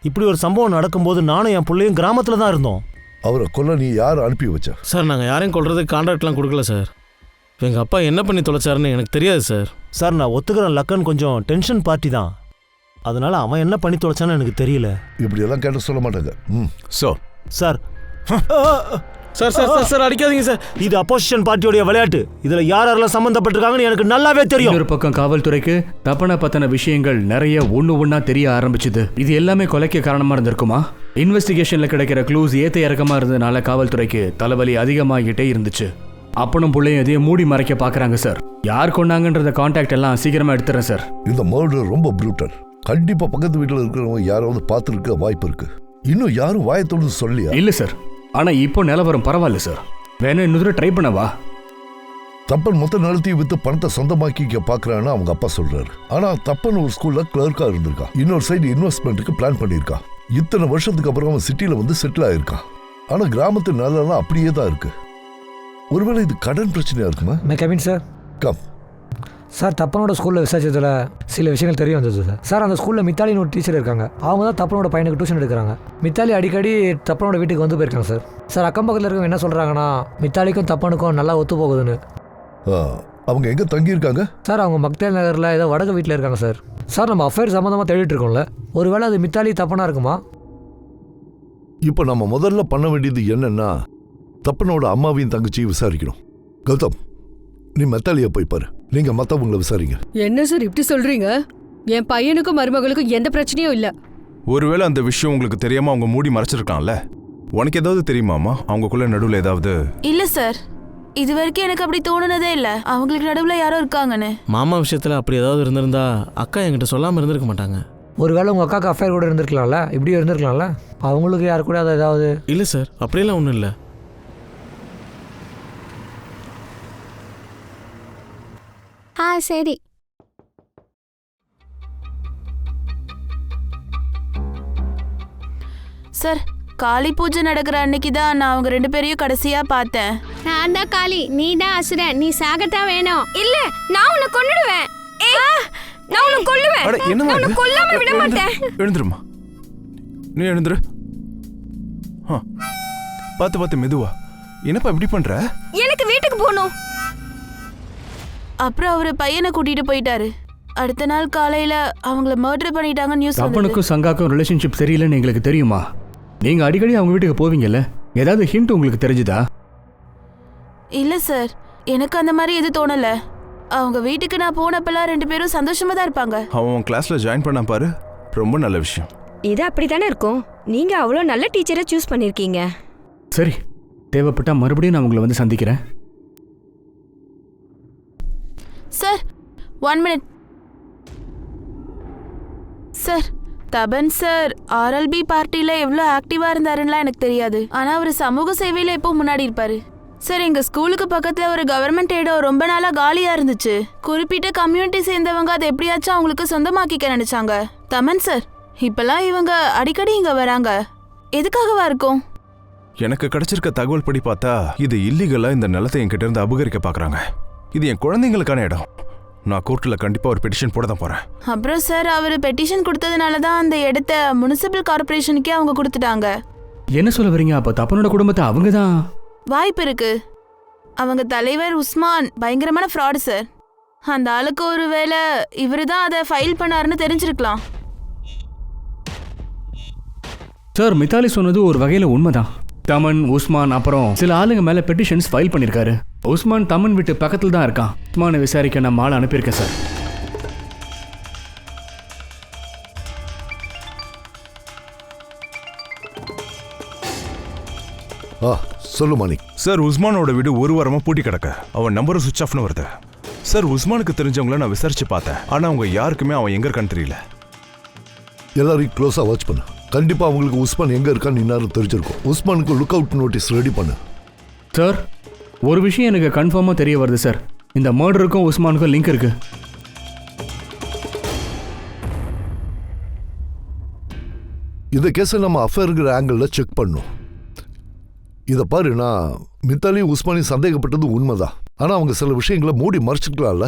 இப்படி ஒரு சம்பவம் நடக்கும்போது நானும் என் பிள்ளையும் கிராமத்தில் தான் இருந்தோம். அவரை கொல்ல நீ யார் அனுப்பி வச்ச? சார் நாங்கள் யாரையும் கொள்றதுக்கு கான்ட்ராக்ட்லாம் கொடுக்கல சார். எங்கள் அப்பா என்ன பண்ணி தொலைச்சாருன்னு எனக்கு தெரியாது சார். சார் நான் ஒத்துக்கிறேன், லக்கன் கொஞ்சம் டென்ஷன் பார்ட்டி தான். அதனால அவன் என்ன பண்ணி தொலைச்சான்னு எனக்கு தெரியல. இப்படியெல்லாம் கேட்ட சொல்ல மாட்டாங்க. Sir sir sir sir sir அடிக்காதீங்க சார். இது அப்போசிஷன் பார்ட்டியோட விளையாட்டு. இதுல யார் யாரெல்லாம் சம்பந்தப்பட்டிருக்காங்கன்னு எனக்கு நல்லாவே தெரியும். ஒரு பக்கம் காவல்துறைக்கு தப்பன பத்தின விஷயங்கள் நிறைய ஒண்ணா தெரிய ஆரம்பிச்சுது. இது எல்லாமே கொலைக்கு காரணமா இருந்திருக்குமா? இன்வெஸ்டிகேஷன்ல கிடைக்கிற க்ளூஸ் ஏத்த இறக்கமா இருந்ததுனால காவல்துறைக்கு தலைவலி அதிகமாகிட்டே இருந்துச்சு. அப்பனும் பிள்ளையும் எதையும் மூடி மறைக்க பாக்குறாங்க சார். யார் கொண்டாங்கன்றத கான்டாக்ட் எல்லாம் சீக்கிரமா எடுத்துறேன் சார். இந்த மர்டர் ரொம்ப ப்ரூட்டல். கண்டிப்பா பக்கத்து வீட்டில் இருக்கிறவங்க யாராவது பார்த்துருக்க வாய்ப்பு இருக்கு. இன்னும் யாரும் வாயத்தோடு சொல்லியா? இல்ல சார், ஆனா இப்போ நிலவரம் பரவாயில்ல சார். வேணா இன்னொரு ட்ரை பண்ணவா? தப்பன் மொத்த நிலத்தையும் வித்து பணத்தை சொந்தமாக்கிக்க பாக்குறான்னு அவங்க அப்பா சொல்றாரு. ஆனா தப்பன் ஒரு ஸ்கூல்ல கிளர்க்கா இருந்திருக்கான். இன்னொரு சைடு இன்வெஸ்ட்மெண்ட்டுக்கு பிளான் பண்ணிருக்கான். இத்தனை வருஷத்துக்கு அப்புறம் அவன் சிட்டில வந்து செட்டில் ஆயிருக்கான். ஆனா கிராமத்து நிலம் அப்படியே தான் இருக்கு. ஒருவேளை இது கடன் பிரச்சனையா இருக்குமா? Come in sir. கம் சார், தப்பனோட ஸ்கூலில் விசாரிச்சதில் சில விஷயங்கள் தெரிய வந்தது சார். சார், அந்த ஸ்கூலில் மித்தாலின்னு ஒரு டீச்சர் இருக்காங்க. அவங்க தான் தப்பனோட பையனுக்கு டியூஷன் எடுக்கிறாங்க. மித்தாலி அடிக்கடி தப்பனோட வீட்டுக்கு வந்து போயிருக்காங்க சார். சார், அக்கம் பக்கத்தில் இருக்கவங்க என்ன சொல்கிறாங்கன்னா மித்தாலிக்கும் தப்பனுக்கும் நல்லா ஒத்து போகுதுன்னு. அவங்க எங்கே தங்கியிருக்காங்க? சார், அவங்க மக்தேல் நகரில் ஏதோ வடக்கு வீட்டில் இருக்காங்க சார். சார், நம்ம அஃபேர் சம்மந்தமாக தேடிட்டு இருக்கோம்ல, ஒருவேளை அது மித்தாலி தப்பனா இருக்குமா? இப்போ நம்ம முதல்ல பண்ண வேண்டியது என்னன்னா தப்பனோட அம்மாவையும் தங்கச்சியும் விசாரிக்கணும். கௌதம், நீ மெத்தாலியை போய் பாரு. நீங்க மற்றவங்களை விசாரிங்க. என்ன சார் இப்படி சொல்றீங்க? என் பையனுக்கும் மருமகளுக்கும் எந்த பிரச்சனையும் இல்லை. ஒருவேளை அந்த விஷயம் உங்களுக்கு தெரியாம அவங்க மூடி மறைச்சிருக்கான்ல, உனக்கு ஏதாவது தெரியுமாமா? அவங்களுக்குள்ள நடுவில் ஏதாவது? இல்ல சார், இது வரைக்கும் எனக்கு அப்படி தோணுனதே இல்ல அவங்களுக்கு நடுவுல யாரோ இருக்காங்கன்னு. மாமா விஷயத்துல அப்படி ஏதாவது இருந்திருந்தா அக்கா என்கிட்ட சொல்லாம இருந்திருக்க மாட்டாங்க. ஒருவேளை உங்கள் அக்காவுக்கு அஃபேர் கூட இருந்திருக்கலாம்ல, இப்படியும் இருந்திருக்கலாம்ல. அவங்களுக்கு யாரு கூட அது ஏதாவது? இல்லை சார், அப்படியெல்லாம் ஒன்றும் இல்லை. சரி. சார், காளி பூஜை நடக்கிற அன்னைக்கு தான் நான் அவங்க 2 பேரையும் கடைசியா பார்த்தேன். நான் தான் காளி, நீ தான் அசுரன். நீ சாகத்தான் வேணும். இல்ல, நான் உன்னை கொன்னுடுவேன். நான் உன்னை கொல்லுவேன். நான் உன்னை கொல்லாம விட மாட்டேன். எழுந்துருமா, நீ எழுந்துரு. பார்த்து மெதுவா. என்னப்பா இப்படி பண்ற? எனக்கு வீட்டுக்கு போகணும். அப்புறம் அவரு பையனை கூட்டிட்டு போயிட்டாரு. அடுத்த நாள் காலையில அவங்கள மர்டர் பண்ணிட்டாங்க நியூஸ். தப்பனுக்கும் சங்காக்கும் ரிலேஷன்ஷிப் சரியில்லைன்னு எங்களுக்கு தெரியுமா? நீங்க அடிக்கடி அவங்க வீட்டுக்கு போவீங்கல்ல, ஏதாவது ஹிண்ட் உங்களுக்கு தெரிஞ்சுதா? இல்ல சார், எனக்கு அந்த மாதிரி எது தோணல. அவங்க வீட்டுக்கு நான் போனப்பெல்லாம் 2 பேரும் சந்தோஷமா தான் இருப்பாங்க. அவன் கிளாஸ்ல ஜாயின் பண்ண பாரு, ரொம்ப நல்ல விஷயம். இது அப்படித்தானே இருக்கும். நீங்க அவ்வளோ நல்ல டீச்சரை சூஸ் பண்ணிருக்கீங்க. சரி, தேவைப்பட்டா மறுபடியும் நான் உங்களை வந்து சந்திக்கிறேன். Sir, 1 minute. Sir, Tapan sir RLB பார்ட்டில எவ்வளோ ஆக்டிவா இருந்தாருன்னா எனக்கு தெரியாது. ஆனா அவர் சமூக சேவையில எப்போ முன்னாடி இருப்பாரு. சார், எங்க ஸ்கூலுக்கு பக்கத்துல ஒரு கவர்மெண்ட் இடம் ரொம்ப நாளா காலியா இருந்துச்சு. குறிப்பிட்ட கம்யூனிட்டி சேர்ந்தவங்க அதை எப்படியாச்சும் அவங்களுக்கு சொந்தமாக்கிக்க நினைச்சாங்க. தமன் சார், இப்பெல்லாம் இவங்க அடிக்கடி இங்க வராங்க. எதுக்காகவா இருக்கும்? எனக்கு கிடைச்சிருக்க தகவல் படி பார்த்தா இது இல்லீகலா இந்த நிலத்தை என்கிட்ட இருந்து அபகரிக்க பாக்குறாங்க. இது என் குழந்தைங்களுக்கான இடம். நான் கோர்ட்ல கண்டிப்பா ஒரு பெட்டிஷன் போட தான் போறேன். அப்புறம் சார், அவர் பெட்டிஷன் கொடுத்ததுனால தான் அந்த இடத்த முனிசிபல் கார்பரேஷனுக்கே அவங்க கொடுத்துட்டாங்க. என்ன சொல்ல வரீங்க? அப்ப தப்பனோட குடும்பத்தை அவங்க தான்? வாய்ப்பு இருக்கு. அவங்க தலைவர் உஸ்மான் பயங்கரமான ஃப்ராடு சார். அந்த ஆளுக்கு ஒருவேளை இவரு தான் அதை ஃபைல் பண்ணாருன்னு தெரிஞ்சிருக்கலாம். சார், மித்தாலி சொன்னது ஒரு வகையில உண்மைதான். தமன், உஸ்மான் அப்புறம் சில ஆளுங்க மேல பெட்டிஷன்ஸ் ஃபைல் பண்ணிருக்காரு. உஸ்மான் தமன் வீட்டு பக்கத்துல தான் இருக்கான். உஸ்மானை விசாரிக்க நம்ம ஆள் அனுப்பியிருக்கேன் சார். சொல்லு மாணிக். சார், உஸ்மானோட வீடு ஒரு வாரமா பூட்டி கிடக்க. அவன் நம்பரும் சுவிட்ச் ஆஃப்னு வருது. சார், உஸ்மானுக்கு தெரிஞ்சவங்கள நான் விசாரிச்சு பார்த்தேன். ஆனா அவங்க யாருக்குமே அவன் எங்க இருக்கான்னு தெரியல. எல்லாரையும் க்ளோஸா வாட்ச் பண்ணு. கண்டிப்பா அவங்களுக்கு உஸ்மான் எங்க இருக்கான்னு இந்நேரம் தெரிஞ்சிருக்கும். உஸ்மானுக்கு லுக் அவுட் நோட்டீஸ் ரெடி பண்ணு. சார், ஒரு விஷயம் எனக்கு கன்ஃபார்மா தெரிய வருது சார். இந்த மர்டருக்கும் உஸ்மானுக்கும் லிங்க் இருக்கு. இந்த கேஸை நம்ம அஃபேருங்கிற ஆங்கிள் செக் பண்ணும். இதை பாரு, நான் மித்தாலியும் உஸ்மானையும் சந்தேகப்பட்டது உண்மைதான். ஆனா அவங்க சில விஷயங்களை மூடி மறைச்சிக்கலாம்ல.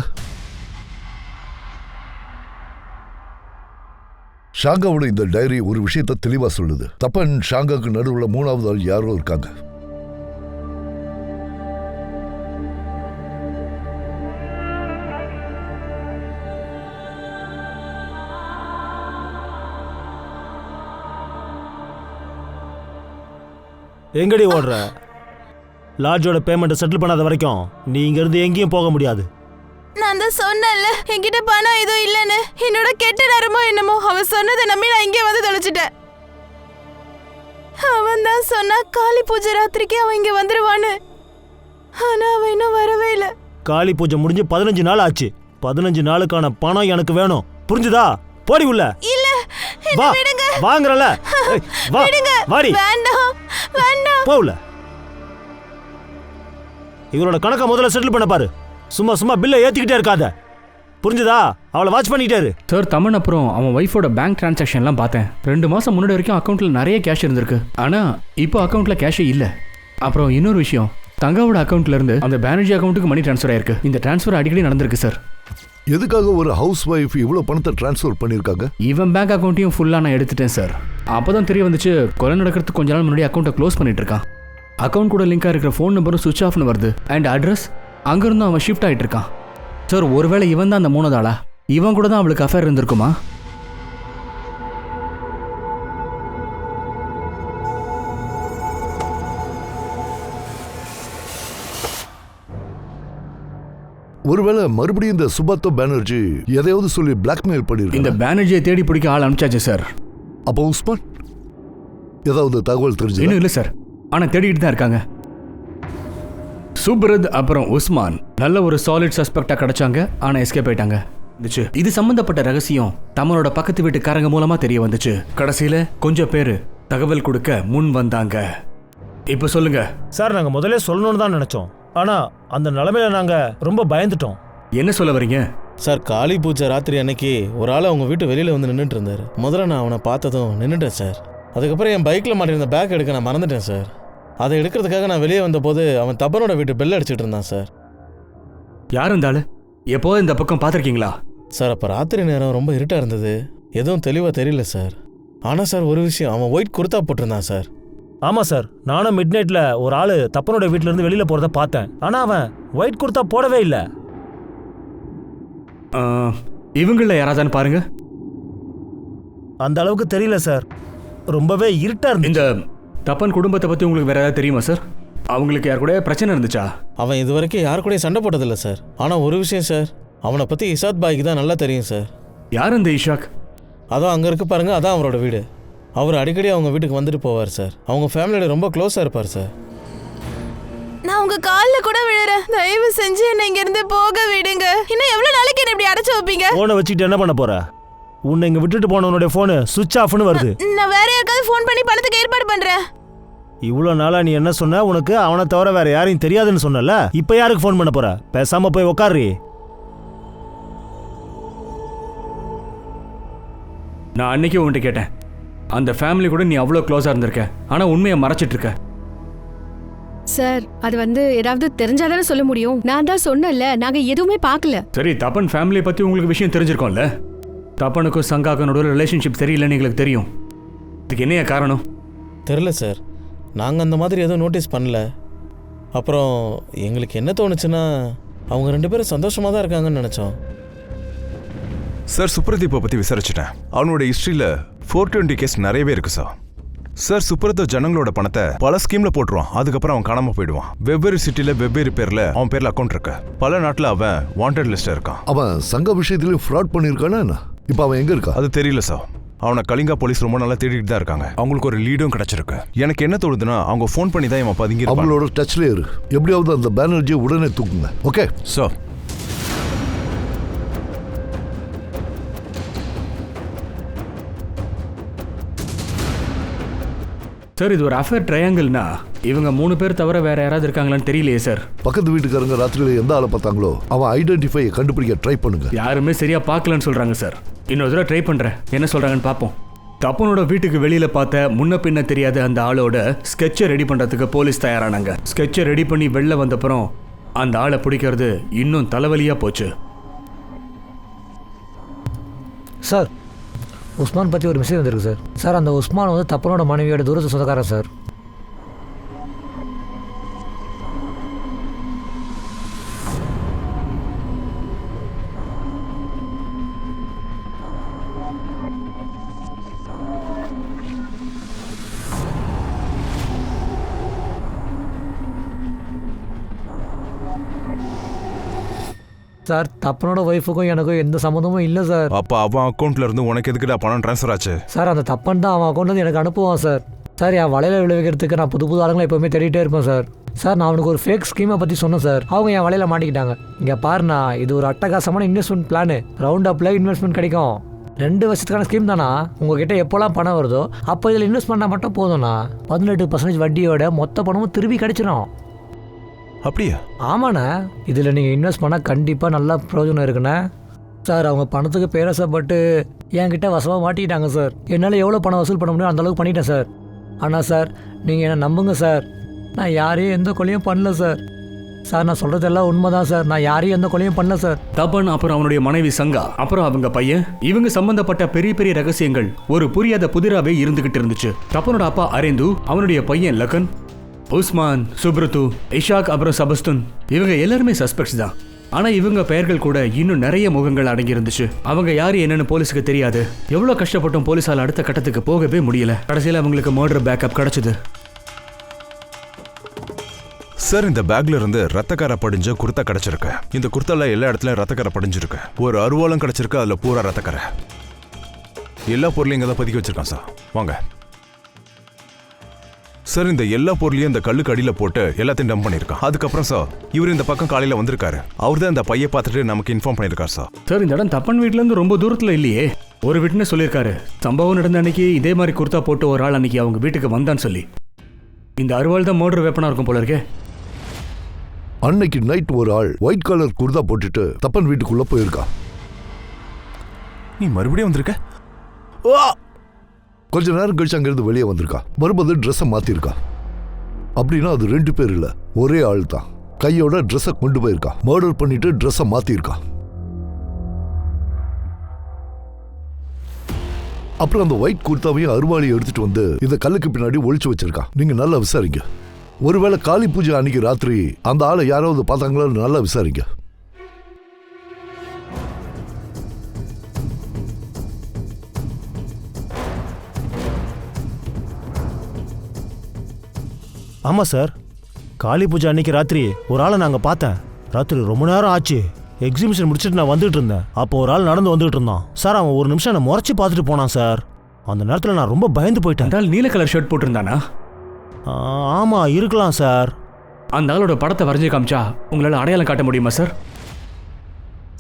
ஷாங்காவோட இந்த டைரி ஒரு விஷயத்த தெளிவா சொல்லுது. தப்பன் ஷாங்காக்கு நடுவுல மூணாவது ஆள் யாரோ இருக்காங்க. எங்கடி ஓடுற? லாட்ஜோட பேமெண்ட் செட்டில் பண்ணாத வரைக்கும் நீ இங்க இருந்து எங்கேயும் போக முடியாது. நான் தான் சொன்னேன்ல என்கிட்ட பணம் எதுவும் இல்லைன்னு. என்னோட கெட்ட நேரமோ என்னமோ அவன் சொன்னதை நம்பி நான் இங்கே வந்து தொலைச்சிட்டேன். அவன் தான் சொன்னா காளி பூஜை ராத்திரிக்கு அவன் இங்க வந்துருவான்னு. ஆனா அவன் இன்னும் வரவே இல்லை. காளி பூஜை முடிஞ்சு 15 நாள் ஆச்சு. 15 நாளுக்கான பணம் எனக்கு வேணும், புரிஞ்சுதா? போடி உள்ள. இல்ல வா, வாங்குறல. வா, வாடி. வேண்டாம் வேண்டாம், போவுல. இவரோட கணக்கை முதல்ல செட்டில் பண்ண பாரு. சும்மா சும்மா பில்லை ஏத்திக்கிட்டே இருக்காத, புரிஞ்சுதா? அவளை வாட்ச் பண்ணிட்டாரு சார். தமன் அப்புறம் அவன் ஒய்ஃபோட பேங்க் டிரான்சாக்ஷன்லாம் பார்த்தேன். 2 மாசம் முன்னாடி வரைக்கும் அக்கௌண்ட்ல நிறைய கேஷ் இருந்திருக்கு. ஆனா இப்போ அக்கௌண்ட்ல கேஷே இல்ல. அப்புறம் இன்னொரு விஷயம், தங்காவோட அக்கௌண்ட்ல இருந்து அந்த பானர்ஜி அக்கௌண்ட்டுக்கு மணி ட்ரான்ஸ்ஃபர் ஆயிருக்கு. இந்த ட்ரான்ஸ்ஃபர் அடிக்கடி நடந்திருக்கு சார். எதுக்காக ஒரு ஹவுஸ் ஒய்ஃப் இவ்வளவு பணத்தை டிரான்ஸ்ஃபர் பண்ணிருக்காங்க? இவன் பேங்க் அக்கௌண்ட்டையும் ஃபுல்லா நான் எடுத்துட்டேன் சார். அப்பதான் தெரிய வந்துச்சு கொலை நடக்கிறதுக்கு கொஞ்ச நாள் முன்னாடி அக்கௌண்ட்டை க்ளோஸ் பண்ணிட்டு இருக்கான். அக்கௌண்ட் கூட லிங்காக இருக்கிற ஃபோன் நம்பரும் சுவிச் ஆஃப்னு வருது. அண்ட் அட்ரஸ் அங்கிருந்தும் அவன் ஷிஃப்ட் ஆகிட்டு இருக்கான். சார் ஒருவேளை இவன் தான் அந்த 3வது ஆளா? இவன் கூட தான் அவளுக்கு அஃபேர் இருந்திருக்குமா? ஒருவேளை மறுபடியும் இந்த சுபாத்தோ பானர்ஜி எதையாவது சொல்லி பிளாக்மெயில் பண்ணிருக்கு. இந்த பானர்ஜியை தேடி பிடிக்க ஆள் அனுப்பிச்சாச்சு சார். அப்போ உஸ்மான் ஏதாவது தகவல் தெரிஞ்சு? இன்னும் இல்லை சார், ஆனால் தேடிட்டு தான் இருக்காங்க. சுப்ரத் அப்புறம் உஸ்மான் நல்ல ஒரு சாலிட் சஸ்பெக்டா கிடைச்சாங்க. ஆனா எஸ்கேப் ஆயிட்டாங்க. இது சம்பந்தப்பட்ட ரகசியம் தமனோட பக்கத்து வீட்டுக்காரங்க மூலமா தெரிய வந்துச்சு. கடைசியில கொஞ்சம் பேரு தகவல் கொடுக்க முன் வந்தாங்க. இப்ப சொல்லுங்க சார். நாங்க முதல்ல சொல்லணும்னு தான் நினைச்சோம், ஆனா அந்த நிலைமையில நாங்க ரொம்ப பயந்துட்டோம். என்ன சொல்ல வரீங்க சார்? காளி பூஜை ராத்திரி அன்னைக்கு ஒரு ஆள் அவங்க வீட்டு வெளியில வந்து நின்றுட்டு இருந்தாரு. முதல்ல நான் அவனை பார்த்ததும் நின்றுட்டேன் சார். அதுக்கப்புறம் என் பைக்கில் மாட்டிருந்த பேக் எடுக்க நான் மறந்துட்டேன் சார். அதை எடுக்கிறதுக்காக நான் வெளியே வந்தபோது அவன் தப்பனோட வீட்டு பெல் அடிச்சுட்டு இருந்தான் சார். யார் இருந்தாலும் எப்போ இந்த பக்கம் பார்த்துருக்கீங்களா சார்? அப்போ ராத்திரி நேரம் ரொம்ப இருட்டாக இருந்தது, எதுவும் தெளிவாக தெரியல சார். ஆனால் சார் ஒரு விஷயம், அவன் ஒயிட் குர்த்தா போட்டிருந்தான் சார். ஆமாம் சார், நானும் மிட் நைட்டில் ஒரு ஆள் தப்பனோட வீட்டிலேருந்து வெளியில் போகிறத பார்த்தேன். ஆனால் அவன் ஒயிட் குர்த்தா போடவே இல்லை. இவங்களில் யாராதான்னு பாருங்க. அந்த அளவுக்கு தெரியல சார், ரொம்பவே இருட்டா இருந்து. இந்த தப்பன் குடும்பத்தை பற்றி உங்களுக்கு வேற ஏதாவது தெரியுமா சார்? அவங்களுக்கு யார் கூட பிரச்சனை இருந்துச்சா? அவன் இது வரைக்கும் யாரு கூட சண்டை போட்டதில்லை சார். ஆனால் ஒரு விஷயம் சார், அவனை பற்றி இசாத் பாய்க்கு தான் நல்லா தெரியும் சார். யார் இந்த இஷாக்? அதான் அங்கே இருக்கு பாருங்க, அதான் அவரோட வீடு. அவர் அடிக்கடி அவங்க வீட்டுக்கு வந்துட்டு போவார் சார். அவங்க ஃபேமிலியோட ரொம்ப க்ளோஸாக இருப்பார் சார். நான் உங்க காலில் கூட விழுறேன், தயவு செஞ்சு என்னை இங்கிருந்து போக விடுங்க. இன்னும் எவ்வளவு நாளைக்கு என்ன இப்படி அடைச்சு வைப்பீங்க? ஃபோனை வச்சுக்கிட்டு என்ன பண்ண போற? உன்னை இங்க விட்டுட்டு போனவனுடைய ஃபோனு சுவிட்ச் ஆஃப்னு வருது. நான் வேற யாருக்காவது ஃபோன் பண்ணி பணத்துக்கு ஏற்பாடு பண்றேன். இவ்வளோ நாளா நீ என்ன சொன்ன? உனக்கு அவனை தவிர வேற யாரையும் தெரியாதுன்னு சொன்னல. இப்போ யாருக்கு ஃபோன் பண்ண போற? பேசாம போய் உட்காரு. நான் அன்னைக்கு உன்கிட்ட கேட்டேன், அந்த ஃபேமிலி கூட நீ அவ்வளோ க்ளோஸாக இருந்திருக்க, ஆனால் உண்மையை மறைச்சிட்டு இருக்க. சார் அது ஏதாவது தெரிஞ்சாதானே சொல்ல முடியும். நான் தான் சொன்னேன்ல, நாங்க எதுவுமே பார்க்கல. சரி, தப்பன் ஃபேமிலியை பற்றி உங்களுக்கு விஷயம் தெரிஞ்சிருக்கோம்ல. தப்பனுக்கும் சங்காக்கனோட ரிலேஷன்ஷிப் சரியில்லைன்னு எங்களுக்கு தெரியும். இதுக்கு என்னையா காரணம்? தெரில சார், நாங்கள் அந்த மாதிரி எதுவும் நோட்டீஸ் பண்ணல. அப்புறம் எங்களுக்கு என்ன தோணுச்சுன்னா, அவங்க 2 பேரும் சந்தோஷமாக தான் இருக்காங்கன்னு நினச்சோம். சார், சுப்ரதீப்பை பற்றி விசாரிச்சுட்டேன். அவனோட ஹிஸ்ட்ரியில் 420 கேஸ் நிறையவே இருக்கு சார். சார், சுப்ரதோ ஜனங்களோட பணத்தை பல ஸ்கீம்ல போட்டுருவான். அதுக்கப்புறம் அவன் காணாம போயிடுவான். வெவ்வேறு சிட்டில வெவ்வேறு பேர்ல அவன் பேர்ல அக்கௌண்ட் இருக்கு. பல நாட்டில் அவன் வாண்டட் லிஸ்ட்ல இருக்கான். அவன் சங்க விஷயத்திலும் ஃப்ராட் பண்ணியிருக்கானா? இப்போ அவன் எங்க இருக்கா? அது தெரியல சார். அவனை கலிங்கா போலீஸ் ரொம்ப நல்லா தேடிட்டு தான் இருக்காங்க. அவங்களுக்கு ஒரு லீடும் கிடைச்சிருக்கு. எனக்கு என்ன தோணுதுன்னா, அவங்க ஃபோன் பண்ணி தான் இவன் பதுங்கி அவங்களோட டச்ல இரு. எப்படியாவது அந்த பானர்ஜியை உடனே தூக்குங்க. Okay sir. சார், இது ஒரு அஃபேர் ட்ரையாங்கிள்னா இவங்க 3 பேர் தவிர வேற யாராவது இருக்காங்களான்னு தெரியலையே சார். பக்கத்து வீட்டுக்காரங்க ராத்திரியில எந்த ஆளை பார்த்தாங்களோ அவன் ஐடென்டிஃபை கண்டுபிடிக்க ட்ரை பண்ணுங்க. யாருமே சரியா பார்க்கலன்னு சொல்றாங்க சார். இன்னொரு தடவை ட்ரை பண்றேன், என்ன சொல்றாங்கன்னு பார்ப்போம். தப்பனோட வீட்டுக்கு வெளியில பார்த்த முன்ன பின்ன தெரியாத அந்த ஆளோட ஸ்கெட்சை ரெடி பண்றதுக்கு போலீஸ் தயாரானாங்க. ஸ்கெட்சை ரெடி பண்ணி வெளில வந்தப்புறம் அந்த ஆளை பிடிக்கிறது இன்னும் தலைவலியா போச்சு. சார், உஸ்மான் பற்றி ஒரு மெசேஜ் வந்திருக்கு சார். சார் அந்த உஸ்மான் வந்து தப்பனோட மனைவியோட தூரத்து சொந்தக்காரன் சார். சார் தப்பனோட ஒய்ஃபுக்கும் எனக்கும் எந்த சம்மந்தமும் இல்லை சார். அப்ப அவன் அக்கௌண்ட்ல இருந்து உனக்கு எதுக்குடா பணம் ட்ரான்ஸ்ஃபர் ஆச்சு? சார் அந்த தப்பன் தான் அவன் அக்கௌண்ட்லேருந்து எனக்கு அனுப்புவான் சார். சார் என் வலையில விளைவிக்கிறதுக்கு நான் புது புது ஆளுங்களை எப்போவுமே தேடிட்டே இருப்பேன் சார். சார் நான் அவனுக்கு ஒரு ஃபேக் ஸ்கீமை பற்றி சொன்னேன் சார். அவங்க என் வலையில மாட்டிக்கிட்டாங்க. இங்கே பாருண்ணா, இது ஒரு அட்டகாசமான இன்வெஸ்ட்மெண்ட் பிளானு. ரவுண்ட் அப்பில் இன்வெஸ்ட்மெண்ட் கிடைக்கும். 2 வருஷத்துக்கான ஸ்கீம் தானா. உங்ககிட்ட எப்போல்லாம் பணம் வருதோ அப்போ இதில் இன்வெஸ்ட் பண்ணால் மட்டும் போதும்ண்ணா. 18% வட்டியோட மொத்த பணமும் திருப்பி கிடைச்சிடும். அப்படியா? ஆமாண்ணா, இதில் நீங்கள் இன்வெஸ்ட் பண்ணால் கண்டிப்பாக நல்லா பிரயோஜனம் இருக்குண்ணே. சார் அவங்க பணத்துக்கு பேரசப்பட்டு என்கிட்ட வசமாக மாட்டிக்கிட்டாங்க சார். என்னால் எவ்வளோ பணம் வசூல் பண்ண முடியும் அந்தளவுக்கு பண்ணிட்டேன் சார். ஆனால் சார் நீங்கள் என்னை நம்புங்க சார், நான் யாரையும் எந்த கொலையும் பண்ணல சார். சார் நான் சொல்கிறதெல்லாம் உண்மை தான் சார். நான் யாரையும் எந்த கொலையும் பண்ணல சார். தப்பன் அப்புறம் அவனுடைய மனைவி சங்கா அப்புறம் அவங்க பையன் இவங்க சம்பந்தப்பட்ட பெரிய பெரிய ரகசியங்கள் ஒரு புரியாத புதிராவே இருந்துகிட்டு இருந்துச்சு. தப்பனோட அப்பா அரேந்து, அவனுடைய பையன் லக்கன், உஸ்மான், சுப்ரத்து, இஷாக் அப்புறம் சபஸ்துன், இவங்க எல்லாருமே சஸ்பெக்ட்ஸ் தான். ஆனா இவங்க பெயர்கள் கூட இன்னும் நிறைய முகங்கள் அடங்கி இருந்துச்சு. அவங்க யாரு என்னன்னு போலீஸுக்கு தெரியாது. எவ்வளவு கஷ்டப்பட்டும் போலீஸால் அடுத்த கட்டத்துக்கு போகவே முடியல. கடைசியில் அவங்களுக்கு மர்டர் பேக்கப் கிடைச்சது. சார் இந்த பேக்ல இருந்து ரத்தக்கார படிஞ்ச குர்த்தா கிடைச்சிருக்கு. இந்த குர்த்தால எல்லா இடத்துலயும் ரத்தக்கார படிஞ்சிருக்கு. ஒரு அருவாலும் கிடைச்சிருக்கு, அதுல பூரா ரத்தக்கார. எல்லா பொருளையும் இங்க தான் பதுக்கி வச்சிருக்கான் சார். வாங்க சார், இந்த எல்லா பொருளையும் இந்த கல்லுக்கு அடியில போட்டு எல்லாத்தையும் டம்ப் பண்ணிருக்கான். அதுக்கப்புறம் சார் இவர் இந்த பக்கம் காலையில வந்திருக்காரு. அவர் தான் இந்த பையை பார்த்துட்டு நமக்கு இன்ஃபார்ம் பண்ணிருக்காரு சார். சார் இந்த இடம் தப்பன் வீட்ல இருந்து ரொம்ப தூரத்துல இல்லையே. ஒரு விட்னஸ் சொல்லியிருக்காரு, சம்பவம் நடந்த அன்னைக்கு இதே மாதிரி குர்த்தா போட்டு ஒரு ஆள் அன்னைக்கு அவங்க வீட்டுக்கு வந்தான்னு சொல்லி. இந்த அருவாள் தான் மர்டர் வெப்பனா இருக்கும் போல இருக்கே. அன்னைக்கு நைட் ஒரு ஆள் ஒயிட் கலர் குர்தா போட்டுட்டு தப்பன் வீட்டுக்குள்ள போயிருக்கா. நீ மறுபடியும் வந்திருக்க? கொஞ்ச நேரம் கழிச்சு அங்கிருந்து வெளியே வந்திருக்கா. வரும்போது ட்ரெஸ்ஸை மாத்திருக்கா. அப்படின்னா அது 2 பேர் இல்ல, ஒரே ஆள் தான். கையோட ட்ரெஸ்ஸை கொண்டு போயிருக்கா. மர்டர் பண்ணிட்டு ட்ரெஸ்ஸை மாத்திருக்கா. அப்புறம் அந்த ஒயிட் குர்தாவையும் அருவாளையும் எடுத்துட்டு வந்து இந்த கல்லுக்கு பின்னாடி ஒளிச்சு வச்சிருக்கா. நீங்க நல்லா விசாரிங்க. ஒருவேளை காளி பூஜை அன்னைக்கு ராத்திரி அந்த ஆளை யாராவது பார்த்தாங்களோ நல்லா விசாரிங்க. ஆமாம் சார், காளி பூஜை அன்னைக்கு ராத்திரி ஒரு ஆளை நாங்கள் பார்த்தேன். ராத்திரி ரொம்ப நேரம் ஆச்சு. எக்ஸிபிஷன் முடிச்சுட்டு நான் வந்துட்டு இருந்தேன். அப்போ ஒரு ஆள் நடந்து வந்துட்டு இருந்தான் சார். அவன் ஒரு நிமிஷம் என்னை முறைச்சி பார்த்துட்டு போனான் சார். அந்த நேரத்தில் நான் ரொம்ப பயந்து போயிட்டேன். அந்த ஆள் நீல கலர் ஷர்ட் போட்டிருந்தானா? ஆமாம், இருக்கலாம் சார். அந்த ஆளோட படத்தை வரைஞ்சி காமிச்சா உங்களால் அடையாளம் காட்ட முடியுமா சார்?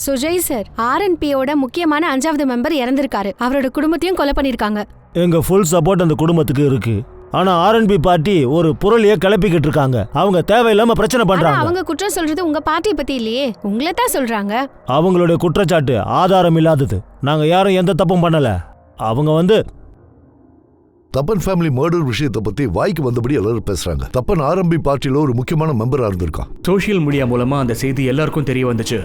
சுஜய் சார், ஆர்என்பியோட முக்கியமான 5வது மெம்பர் இறந்திருக்காரு. அவரோட குடும்பத்தையும் கொலை பண்ணிருக்காங்க. எங்க ஃபுல் சப்போர்ட் அந்த குடும்பத்துக்கு இருக்கு. ஆனா ஆர்என்பி பார்ட்டி ஒரு புரளியை கிளப்பிக்கிட்டு இருக்காங்க. அவங்க தேவையில்லாம பிரச்சனை பண்றாங்க. அவங்க குற்றம் சொல்றது உங்க பார்ட்டியை பத்தி இல்லையே, உங்களை தான் சொல்றாங்க. அவங்களுடைய குற்றச்சாட்டு ஆதாரம் இல்லாதது. நாங்க யாரும் எந்த தப்பும் பண்ணல. அவங்க தப்பன் ஃபேமிலி மர்டர் விஷயத்தை பத்தி வாய்க்கு வந்தபடி எல்லாரும் பேசுறாங்க. தப்பன் ஆர்என்பி பார்ட்டியில ஒரு முக்கியமான மெம்பரா இருந்திருக்கான். சோஷியல் மீடியா மூலமா அந்த செய்தி எல்லாருக்கும் தெரிய வந்துச்சு.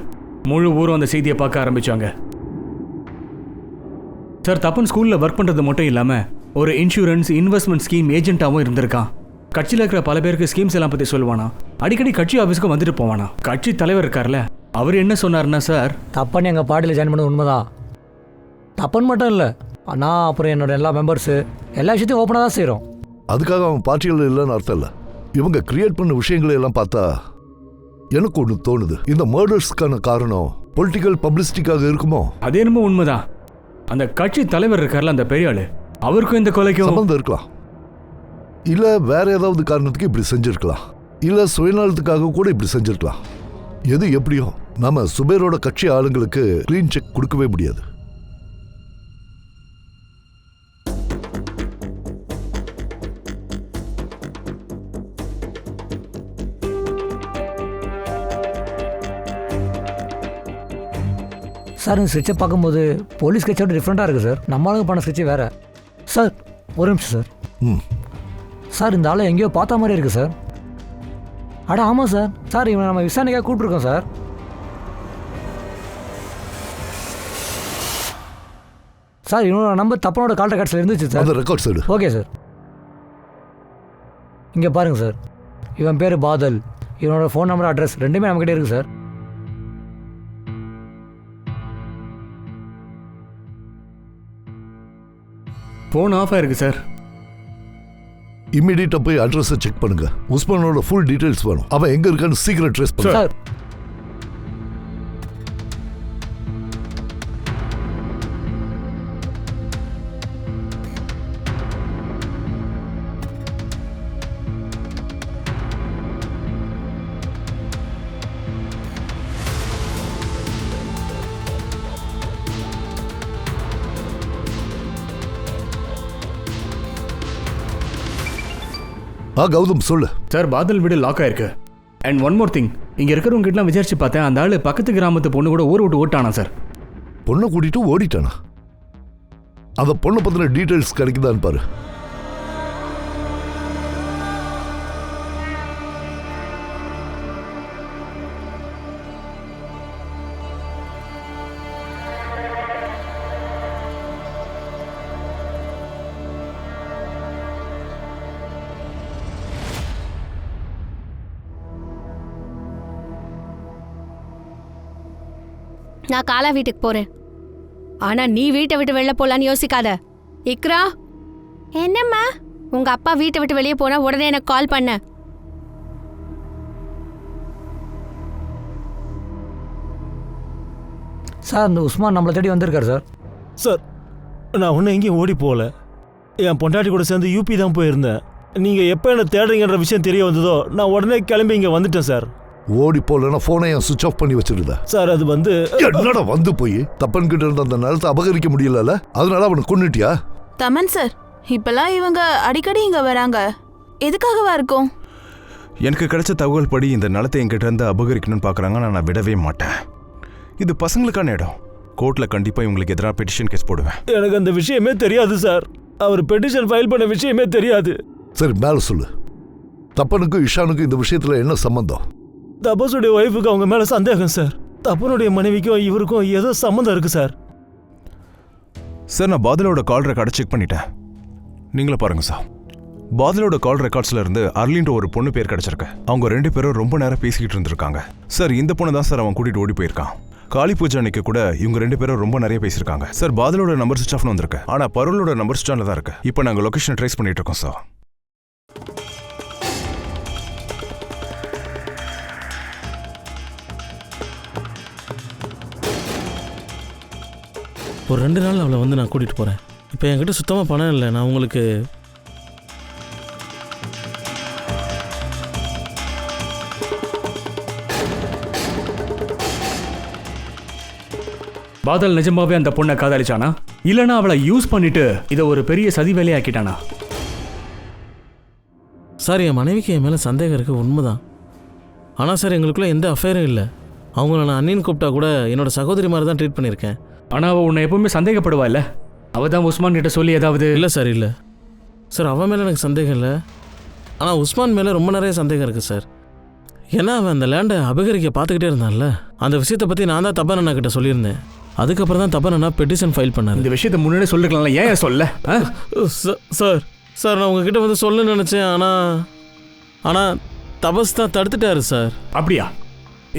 முழு ஊரும் அந்த செய்தியை பார்க்க ஆரம்பிச்சாங்க. சார் தப்பன் ஸ்கூல்ல ஒர்க் பண்றது மட்டும் இல்லாம ஒரு இன்சூரன்ஸ் இன்வெஸ்ட்மெண்ட் ஸ்கீம் ஏஜென்ட்டாவும் இருந்திருக்கான். கட்சியில் இருக்கிற பல பேருக்கு ஸ்கீம்ஸ் எல்லாம் பத்தி சொல்லுவானா. அடிக்கடி கட்சி ஆஃபீஸ்க்கு வந்துட்டு போவானா. கட்சி தலைவர் இருக்கார்ல, அவர் என்ன சொன்னார்னா, சார் தப்பன் எங்கள் பார்ட்டியில் ஜாயின் பண்ணது உண்மைதான். தப்பன் மட்டும் இல்லை, நான் அப்புறம் என்னோட எல்லா மெம்பர்ஸு எல்லா விஷயத்தையும் ஓப்பனாக தான் செய்கிறோம். அதுக்காக அவன் பார்ட்டியில் இல்லைன்னு அர்த்தம் இல்லை. இவங்க கிரியேட் பண்ண விஷயங்களை எல்லாம் பார்த்தா எனக்கு ஒன்று தோணுது. இந்த மர்டர்ஸ்க்கான காரணம் பொலிட்டிக்கல் பப்ளிசிட்டிக்காக இருக்குமோ? அது என்னமோ உண்மைதான். அந்த கட்சி தலைவர் இருக்கார்ல, அந்த பெரிய ஆளு, அவருக்கும் இந்த கொலைக்கும் சம்பந்தம் இருக்கலாம். இல்ல வேற ஏதாவது காரணத்துக்கு இப்படி செஞ்சிருக்கலாம். இல்ல சுயநலத்துக்காக கூட இப்படி செஞ்சிருக்கலாம். எது எப்படியோ நாம சுபேரோட கட்சி ஆளுங்களுக்கு கிளீன் செக் கொடுக்கவே முடியாது. சார் இந்த ஸ்கெட்சை பார்க்கும்போது போலீஸ் ஸ்கெட்சோட டிஃப்ரெண்ட்டாக இருக்குது சார். நம்மளுக்கு பண்ண ஸ்கெட்சே வேறு. சார் ஒரு நிமிஷம் சார். சார் இந்த ஆளை எங்கேயோ பார்த்த மாதிரி இருக்குது சார். அட ஆமாம் சார். சார் இவனை நம்ம விசாரணைக்காக கூப்பிட்ருக்கோம் சார். சார் இவனோட நம்பர் தப்பனோட கால் ரெக்கார்ட்ஸில் இருந்துச்சு சார். அந்த ரெக்கார்ட்ஸ் எடு. Okay sir. இங்கே பாருங்கள் சார், இவன் பேர் பாதல். இவனோட ஃபோன் நம்பர் அட்ரஸ் ரெண்டுமே நம்மக்கிட்டே இருக்குது சார். ஃபோன் ஆஃப் ஆயிருக்கு சார். இம்மிடியேட்டா போய் அட்ரஸை செக் பண்ணுங்க. உஸ்மானோட ஃபுல் டீடைல்ஸ் வேணும். அவன் எங்க இருக்கான்னு சீக்கிரம் ட்ரேஸ் பண்ணு. சார் கௌதம் சொல்லு. சார் பாதல் வீடு லாக் ஆயிருக்கு. அண்ட் ஒன் மோர் திங், இங்கே இருக்கிறவங்க கிட்டலாம் விசாரிச்சு பார்த்தேன், அந்த ஆள் பக்கத்து கிராமத்து பொண்ணு கூட ஊர் விட்டு ஓட்டானா சார். பொண்ணை கூட்டிட்டு ஓடிட்டானா? அந்த பொண்ணை பத்தின டீடைல்ஸ் கிடைக்குதான்னு பாரு. நான் காலா வீட்டுக்கு போறேன். ஆனா நீ வீட்டை விட்டு வெளில போலான்னு யோசிக்காத. இக்ரா, என்னம்மா? உங்க அப்பா வீட்டை விட்டு வெளியே போனா உடனே எனக்கு கால் பண்ண. சார் இந்த உஸ்மான் நம்மளை தேடி வந்திருக்காரு சார். சார் நான் ஒன்றும் எங்கேயும் ஓடி போகல. என் பொண்டாட்டி கூட சேர்ந்து யூபி தான் போயிருந்தேன். நீங்கள் எப்போ என்ன தேடுறீங்கன்ற விஷயம் தெரிய வந்ததோ நான் உடனே கிளம்பி இங்கே வந்துட்டேன் சார். ஓடி போலன்னா போனை சுவிச் ஆஃப் பண்ணி வச்சிருந்த சார். அது வந்து என்னடா வந்து போய் தப்பன் கிட்ட இருந்த அந்த நிலத்தை அபகரிக்க முடியல, அதனால அவனை கொன்னுட்டியா? தமன் சார், இப்பெல்லாம் இவங்க அடிக்கடி இங்க வராங்க. எதுக்காகவா இருக்கும்? எனக்கு கிடைச்ச தகவல் படி இந்த நிலத்தை என்கிட்ட இருந்து அபகரிக்கணும்னு பார்க்குறாங்க. நான் விடவே மாட்டேன். இது பசங்களுக்கான இடம். கோர்ட்டில் கண்டிப்பாக இவங்களுக்கு எதிராக பெட்டிஷன் கேஸ் போடுவேன். எனக்கு அந்த விஷயமே தெரியாது சார். அவர் பெட்டிஷன் ஃபைல் பண்ண விஷயமே தெரியாது. சரி மேலே சொல்லு. தப்பனுக்கும் இஷானுக்கும் இந்த விஷயத்தில் என்ன சம்பந்தம்? தபஸுடைய ஒய்ஃபுக்கு அவங்க மேலே சந்தேகம் சார். தப்பனுடைய மனைவிக்கும் இவருக்கும் ஏதோ சம்மந்தம் இருக்கு சார். சார் நான் பாதலோட கால் ரெக்கார்டை செக் பண்ணிட்டேன். நீங்களே பாருங்க சார். பாதலோட கால் ரெக்கார்ட்ஸ்ல இருந்து அர்லின்ற ஒரு பொண்ணு பேர் கிடைச்சிருக்கு. அவங்க 2 பேரும் ரொம்ப நேரம் பேசிக்கிட்டு இருந்திருக்காங்க. சார் இந்த பொண்ணு தான் சார் அவன் கூட்டிட்டு ஓடி போயிருக்கான். காளி பூஜை அன்னைக்கு கூட இவங்க 2 பேரும் ரொம்ப நிறைய பேசியிருக்காங்க. சார் பாதலோட நம்பர் சுவிச் ஆஃப்னு வந்திருக்கு. ஆனா பருளோட நம்பர் சுவிச் ஆன்ல தான் இருக்கு. இப்போ நாங்கள் லொகேஷனை ட்ரேஸ் பண்ணிட்டு இருக்கோம் சார். ஒரு 2 நாள் அவளை வந்து நான் கூட்டிகிட்டு போகிறேன். இப்போ என்கிட்ட சுத்தமாக பணம் இல்லை. நான் உங்களுக்கு பாதல் நிஜமாவே அந்த பொண்ணை காதலிச்சானா, இல்லைன்னா அவளை யூஸ் பண்ணிட்டு இதை ஒரு பெரிய சதி வேலையாக்கிட்டானா? சார் என் மனைவிக்கு என் மேலே சந்தேகம் இருக்குது, உண்மைதான். ஆனால் சார் எங்களுக்குள்ள எந்த அஃபேரும் இல்லை. அவங்கள நான் அண்ணின்னு கூப்பிட்டா கூட என்னோட சகோதரி மாதிரி தான் ட்ரீட் பண்ணியிருக்கேன். ஆனால் அவள் உன்னை எப்பவுமே சந்தேகப்படுவா இல்லை? அவள் தான் உஸ்மான் கிட்ட சொல்லி ஏதாவது? இல்லை சார், இல்லை சார். அவன் மேலே எனக்கு சந்தேகம் இல்லை. ஆனால் உஸ்மான் மேலே ரொம்ப நிறைய சந்தேகம் இருக்குது சார். ஏன்னா அவன் அந்த லேண்டை அபகரிக்க பார்த்துக்கிட்டே இருந்தான்ல. அந்த விஷயத்தை பற்றி நான் தான் தப்பன் அண்ணா கிட்ட சொல்லியிருந்தேன். அதுக்கப்புறம் தான் தப்பன் அண்ணா பெட்டிஷன் ஃபைல் பண்ணார். இந்த விஷயத்தை முன்னாடியே சொல்லிருக்கலாம்ல, ஏன் சொல்ல? சார் சார் நான் உங்ககிட்ட வந்து சொல்லணும்னு நினச்சேன். ஆனால் தபஸ் தான் தடுத்துட்டாரு சார். அப்படியா?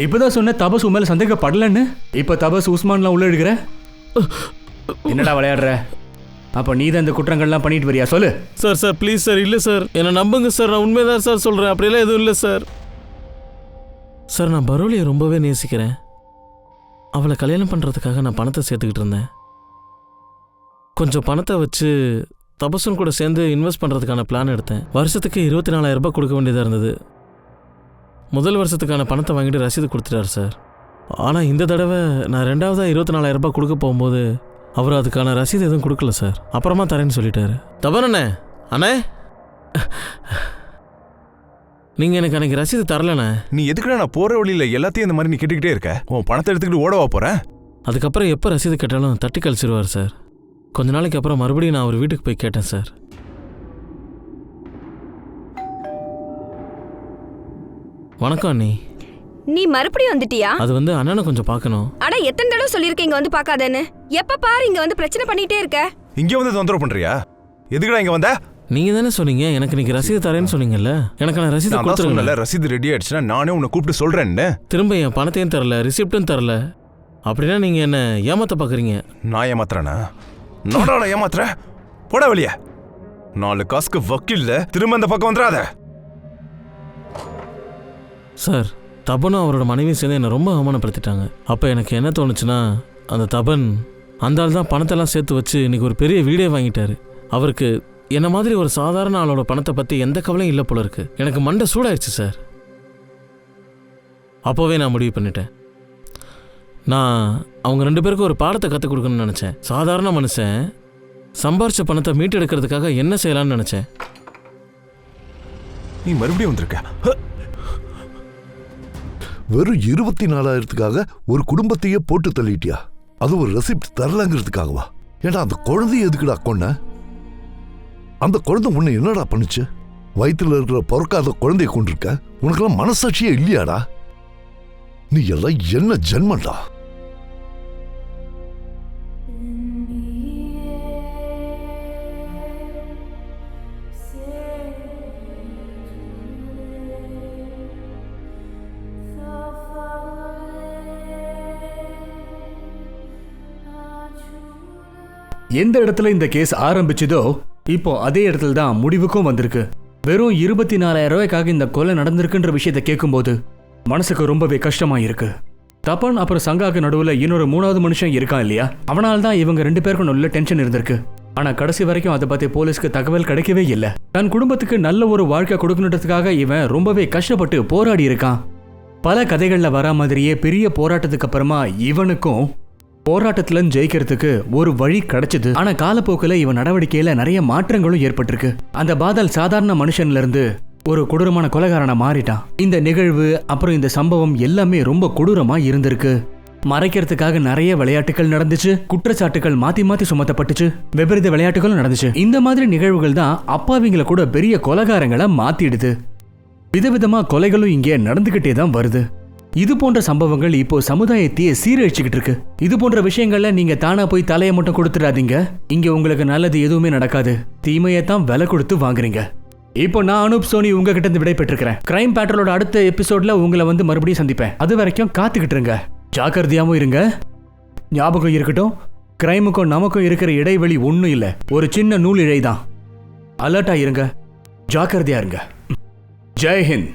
இப்போதான் சொன்ன தபஸ் உன் மேலே சந்தேகப்படலன்னு. இப்போ தபஸ் உஸ்மான்லாம் உள்ள எடுக்கிற என்னடா விளையாடுற? அப்போ நீ தான் இந்த குற்றங்கள்லாம் பண்ணிட்டு வரியா? சொல்லு. Sir please sir. இல்லை சார், என்னை நம்புங்க சார். நான் உண்மைதான் சார் சொல்கிறேன். அப்படியெல்லாம் எதுவும் இல்லை சார். சார் நான் பரோலியை ரொம்பவே நேசிக்கிறேன். அவளை கல்யாணம் பண்ணுறதுக்காக நான் பணத்தை சேர்த்துக்கிட்டு இருந்தேன். கொஞ்சம் பணத்தை வச்சு தபசுன் கூட சேர்ந்து இன்வெஸ்ட் பண்ணுறதுக்கான பிளான் எடுத்தேன். வருஷத்துக்கு 24,000 ரூபாய் கொடுக்க வேண்டியதாக இருந்தது. முதல் வருஷத்துக்கான பணத்தை வாங்கிட்டு ரசீது கொடுத்துட்டார் சார். ஆனால் இந்த தடவை நான் 2வதாக 24,000 ரூபாய் கொடுக்க போகும்போது அவர் அதுக்கான ரசீது எதுவும் கொடுக்கல சார். அப்புறமா தரேன்னு சொல்லிட்டாரு. தவறண்ணே அண்ணே, நீங்கள் எனக்கு அன்னைக்கு ரசீது தரலண்ணே. நீ எதுக்குடா நான் போகிற வழியில் எல்லாத்தையும் இந்த மாதிரி நீ கேட்டுக்கிட்டே இருக்க? உன் பணத்தை எடுத்துக்கிட்டு ஓடவா போகிறேன்? அதுக்கப்புறம் எப்போ ரசீது கேட்டாலும் தட்டி கழிச்சிருவார் சார். கொஞ்ச நாளைக்கு அப்புறம் மறுபடியும் நான் அவர் வீட்டுக்கு போய் கேட்டேன் சார். வணக்கம் அண்ணி. நீ மறுபடியும் வந்துட்டியா? அது வந்து அண்ணனை கொஞ்சம் பார்க்கணும். அட எத்தனை தடவை சொல்லிருக்கேன் இங்க வந்து பார்க்காதேன்னு. எப்ப பாரு இங்க வந்து பிரச்சனை பண்ணிட்டே இருக்க. இங்க வந்து தொந்தரவு பண்றியா? எதுக்குடா இங்க வந்த? நீங்க தானே சொன்னீங்க எனக்கு இன்னைக்கு ரசீது தரேன்னு சொன்னீங்கல்ல. எனக்கு நான் ரசீது கொடுத்துருங்கல்ல. ரசீது ரெடி ஆயிடுச்சுன்னா நானே உன்னை கூப்பிட்டு சொல்றேன்னு. திரும்ப என் பணத்தையும் தரல, ரிசிப்டும் தரல. அப்படின்னா நீங்க என்ன ஏமாத்த பாக்குறீங்க? நான் ஏமாத்துறேனா? நாடா ஏமாத்துறேன்? போட வெளிய. 4 காசுக்கு வக்கீல்ல திரும்ப அந்த பக்கம் வந்துடாத. சார், தபனும் அவரோட மனைவியும் சேர்ந்து என்னை ரொம்ப அவமானப்படுத்திட்டாங்க. அப்போ எனக்கு என்ன தோணுச்சுன்னா, அந்த தபன் அந்த ஆள் தான் பணத்தெல்லாம் சேர்த்து வச்சு இன்னைக்கு ஒரு பெரிய வீடே வாங்கிட்டாரு. அவருக்கு என்ன மாதிரி ஒரு சாதாரண ஆளோட பணத்தை பற்றி எந்த கவலையும் இல்லை போல இருக்கு. எனக்கு மண்டை சூடாயிடுச்சு சார். அப்போவே நான் முடிவு பண்ணிட்டேன். நான் அவங்க 2 பேருக்கும் ஒரு பாடத்தை கற்றுக் கொடுக்கணும்னு நினச்சேன். சாதாரண மனுஷன் சம்பாரிச்ச பணத்தை மீட்டெடுக்கிறதுக்காக என்ன செய்யலாம்னு நினச்சேன். நீ மறுபடியும் வந்திருக்க. வெறும் 24,000க்காக ஒரு குடும்பத்தையே போட்டு தள்ளிட்டியா? அது ஒரு ரெசிப்ட் தரலங்கிறதுக்காகவா? ஏன்னா அந்த குழந்தைய எதுக்குடா கொன்ன? அந்த குழந்தை உன்னை என்னடா பண்ணுச்சு? வயிற்றுல இருக்கிற பிறக்காத குழந்தைய கொண்டிருக்க. உனக்கெல்லாம் மனசாட்சியே இல்லையாடா? நீ எல்லாம் என்ன ஜென்மண்டா? எந்த இடத்துல இந்த கேஸ் ஆரம்பிச்சதோ இப்போ அதே இடத்துல தான் முடிவுக்கும் வந்திருக்கு. வெறும் 24,000 ரூபாய்க்காக இந்த கொலை நடந்திருக்குன்ற விஷயத்தை கேட்கும்போது மனசுக்கு ரொம்பவே கஷ்டமா இருக்கு. தபன் அப்புறம் சங்காக்கு நடுவில் இன்னொரு 3வது மனுஷன் இருக்கான் இல்லையா? அவனால தான் இவங்க 2 பேருக்கும் நல்ல டென்ஷன் இருந்திருக்கு. ஆனா கடைசி வரைக்கும் அதை பத்தி போலீஸ்க்கு தகவல் கிடைக்கவே இல்லை. தன் குடும்பத்துக்கு நல்ல ஒரு வாழ்க்கை கொடுக்கணுன்றதுக்காக இவன் ரொம்பவே கஷ்டப்பட்டு போராடி இருக்கான். பல கதைகள்ல வரா மாதிரியே பெரிய போராட்டத்துக்கு அப்புறமா இவனுக்கும் போராட்டத்துல ஜெயிக்கிறதுக்கு ஒரு வழி கிடைச்சது. ஆனா காலப்போக்கில் இவன் நடவடிக்கையில நிறைய மாற்றங்களும் ஏற்பட்டிருக்கு. அந்த பாதல் சாதாரண மனுஷன்ல இருந்து ஒரு கொடூரமான கொலைகாரனா மாறிட்டான். இந்த நிகழ்வு அப்புறம் இந்த சம்பவம் எல்லாமே ரொம்ப கொடூரமா இருந்திருக்கு. மறைக்கிறதுக்காக நிறைய விளையாட்டுகள் நடந்துச்சு. குற்றச்சாட்டுகள் மாத்தி மாத்தி சுமத்தப்பட்டுச்சு. விபரீத விளையாட்டுகளும் நடந்துச்சு. இந்த மாதிரி நிகழ்வுகள் தான் அப்பாவிங்களை கூட பெரிய கொலைகாரங்களை மாத்திடுது. விதவிதமா கொலைகளும் இங்கே நடந்துகிட்டே தான் வருது. இது போன்ற சம்பவங்கள் இப்போ சமுதாயத்தையே சீரழிச்சுக்கிட்டு இருக்கு. இது போன்ற விஷயங்கள்ல நீங்க தானா போய் தலையை மட்டும் கொடுத்துடாதீங்க. இங்க உங்களுக்கு நல்லது எதுவுமே நடக்காது. தீமையை தான் விலை கொடுத்து வாங்குறீங்க. இப்போ நான் அனூப் சோனி உங்ககிட்ட இருந்து விடை பெற்றிருக்கிறேன். கிரைம் பேட்ரோலோட அடுத்த எபிசோட்ல உங்களை வந்து மறுபடியும் சந்திப்பேன். அது வரைக்கும் காத்துக்கிட்டு இருங்க. ஜாக்கிரதையாவும் இருங்க. ஞாபகம் இருக்கட்டும், கிரைமுக்கும் நமக்கும் இருக்கிற இடைவெளி ஒன்றும் இல்லை, ஒரு சின்ன நூல் இழை தான். அலர்ட்டா இருங்க, ஜாக்கிரதையா இருங்க. ஜெய் ஹிந்த்.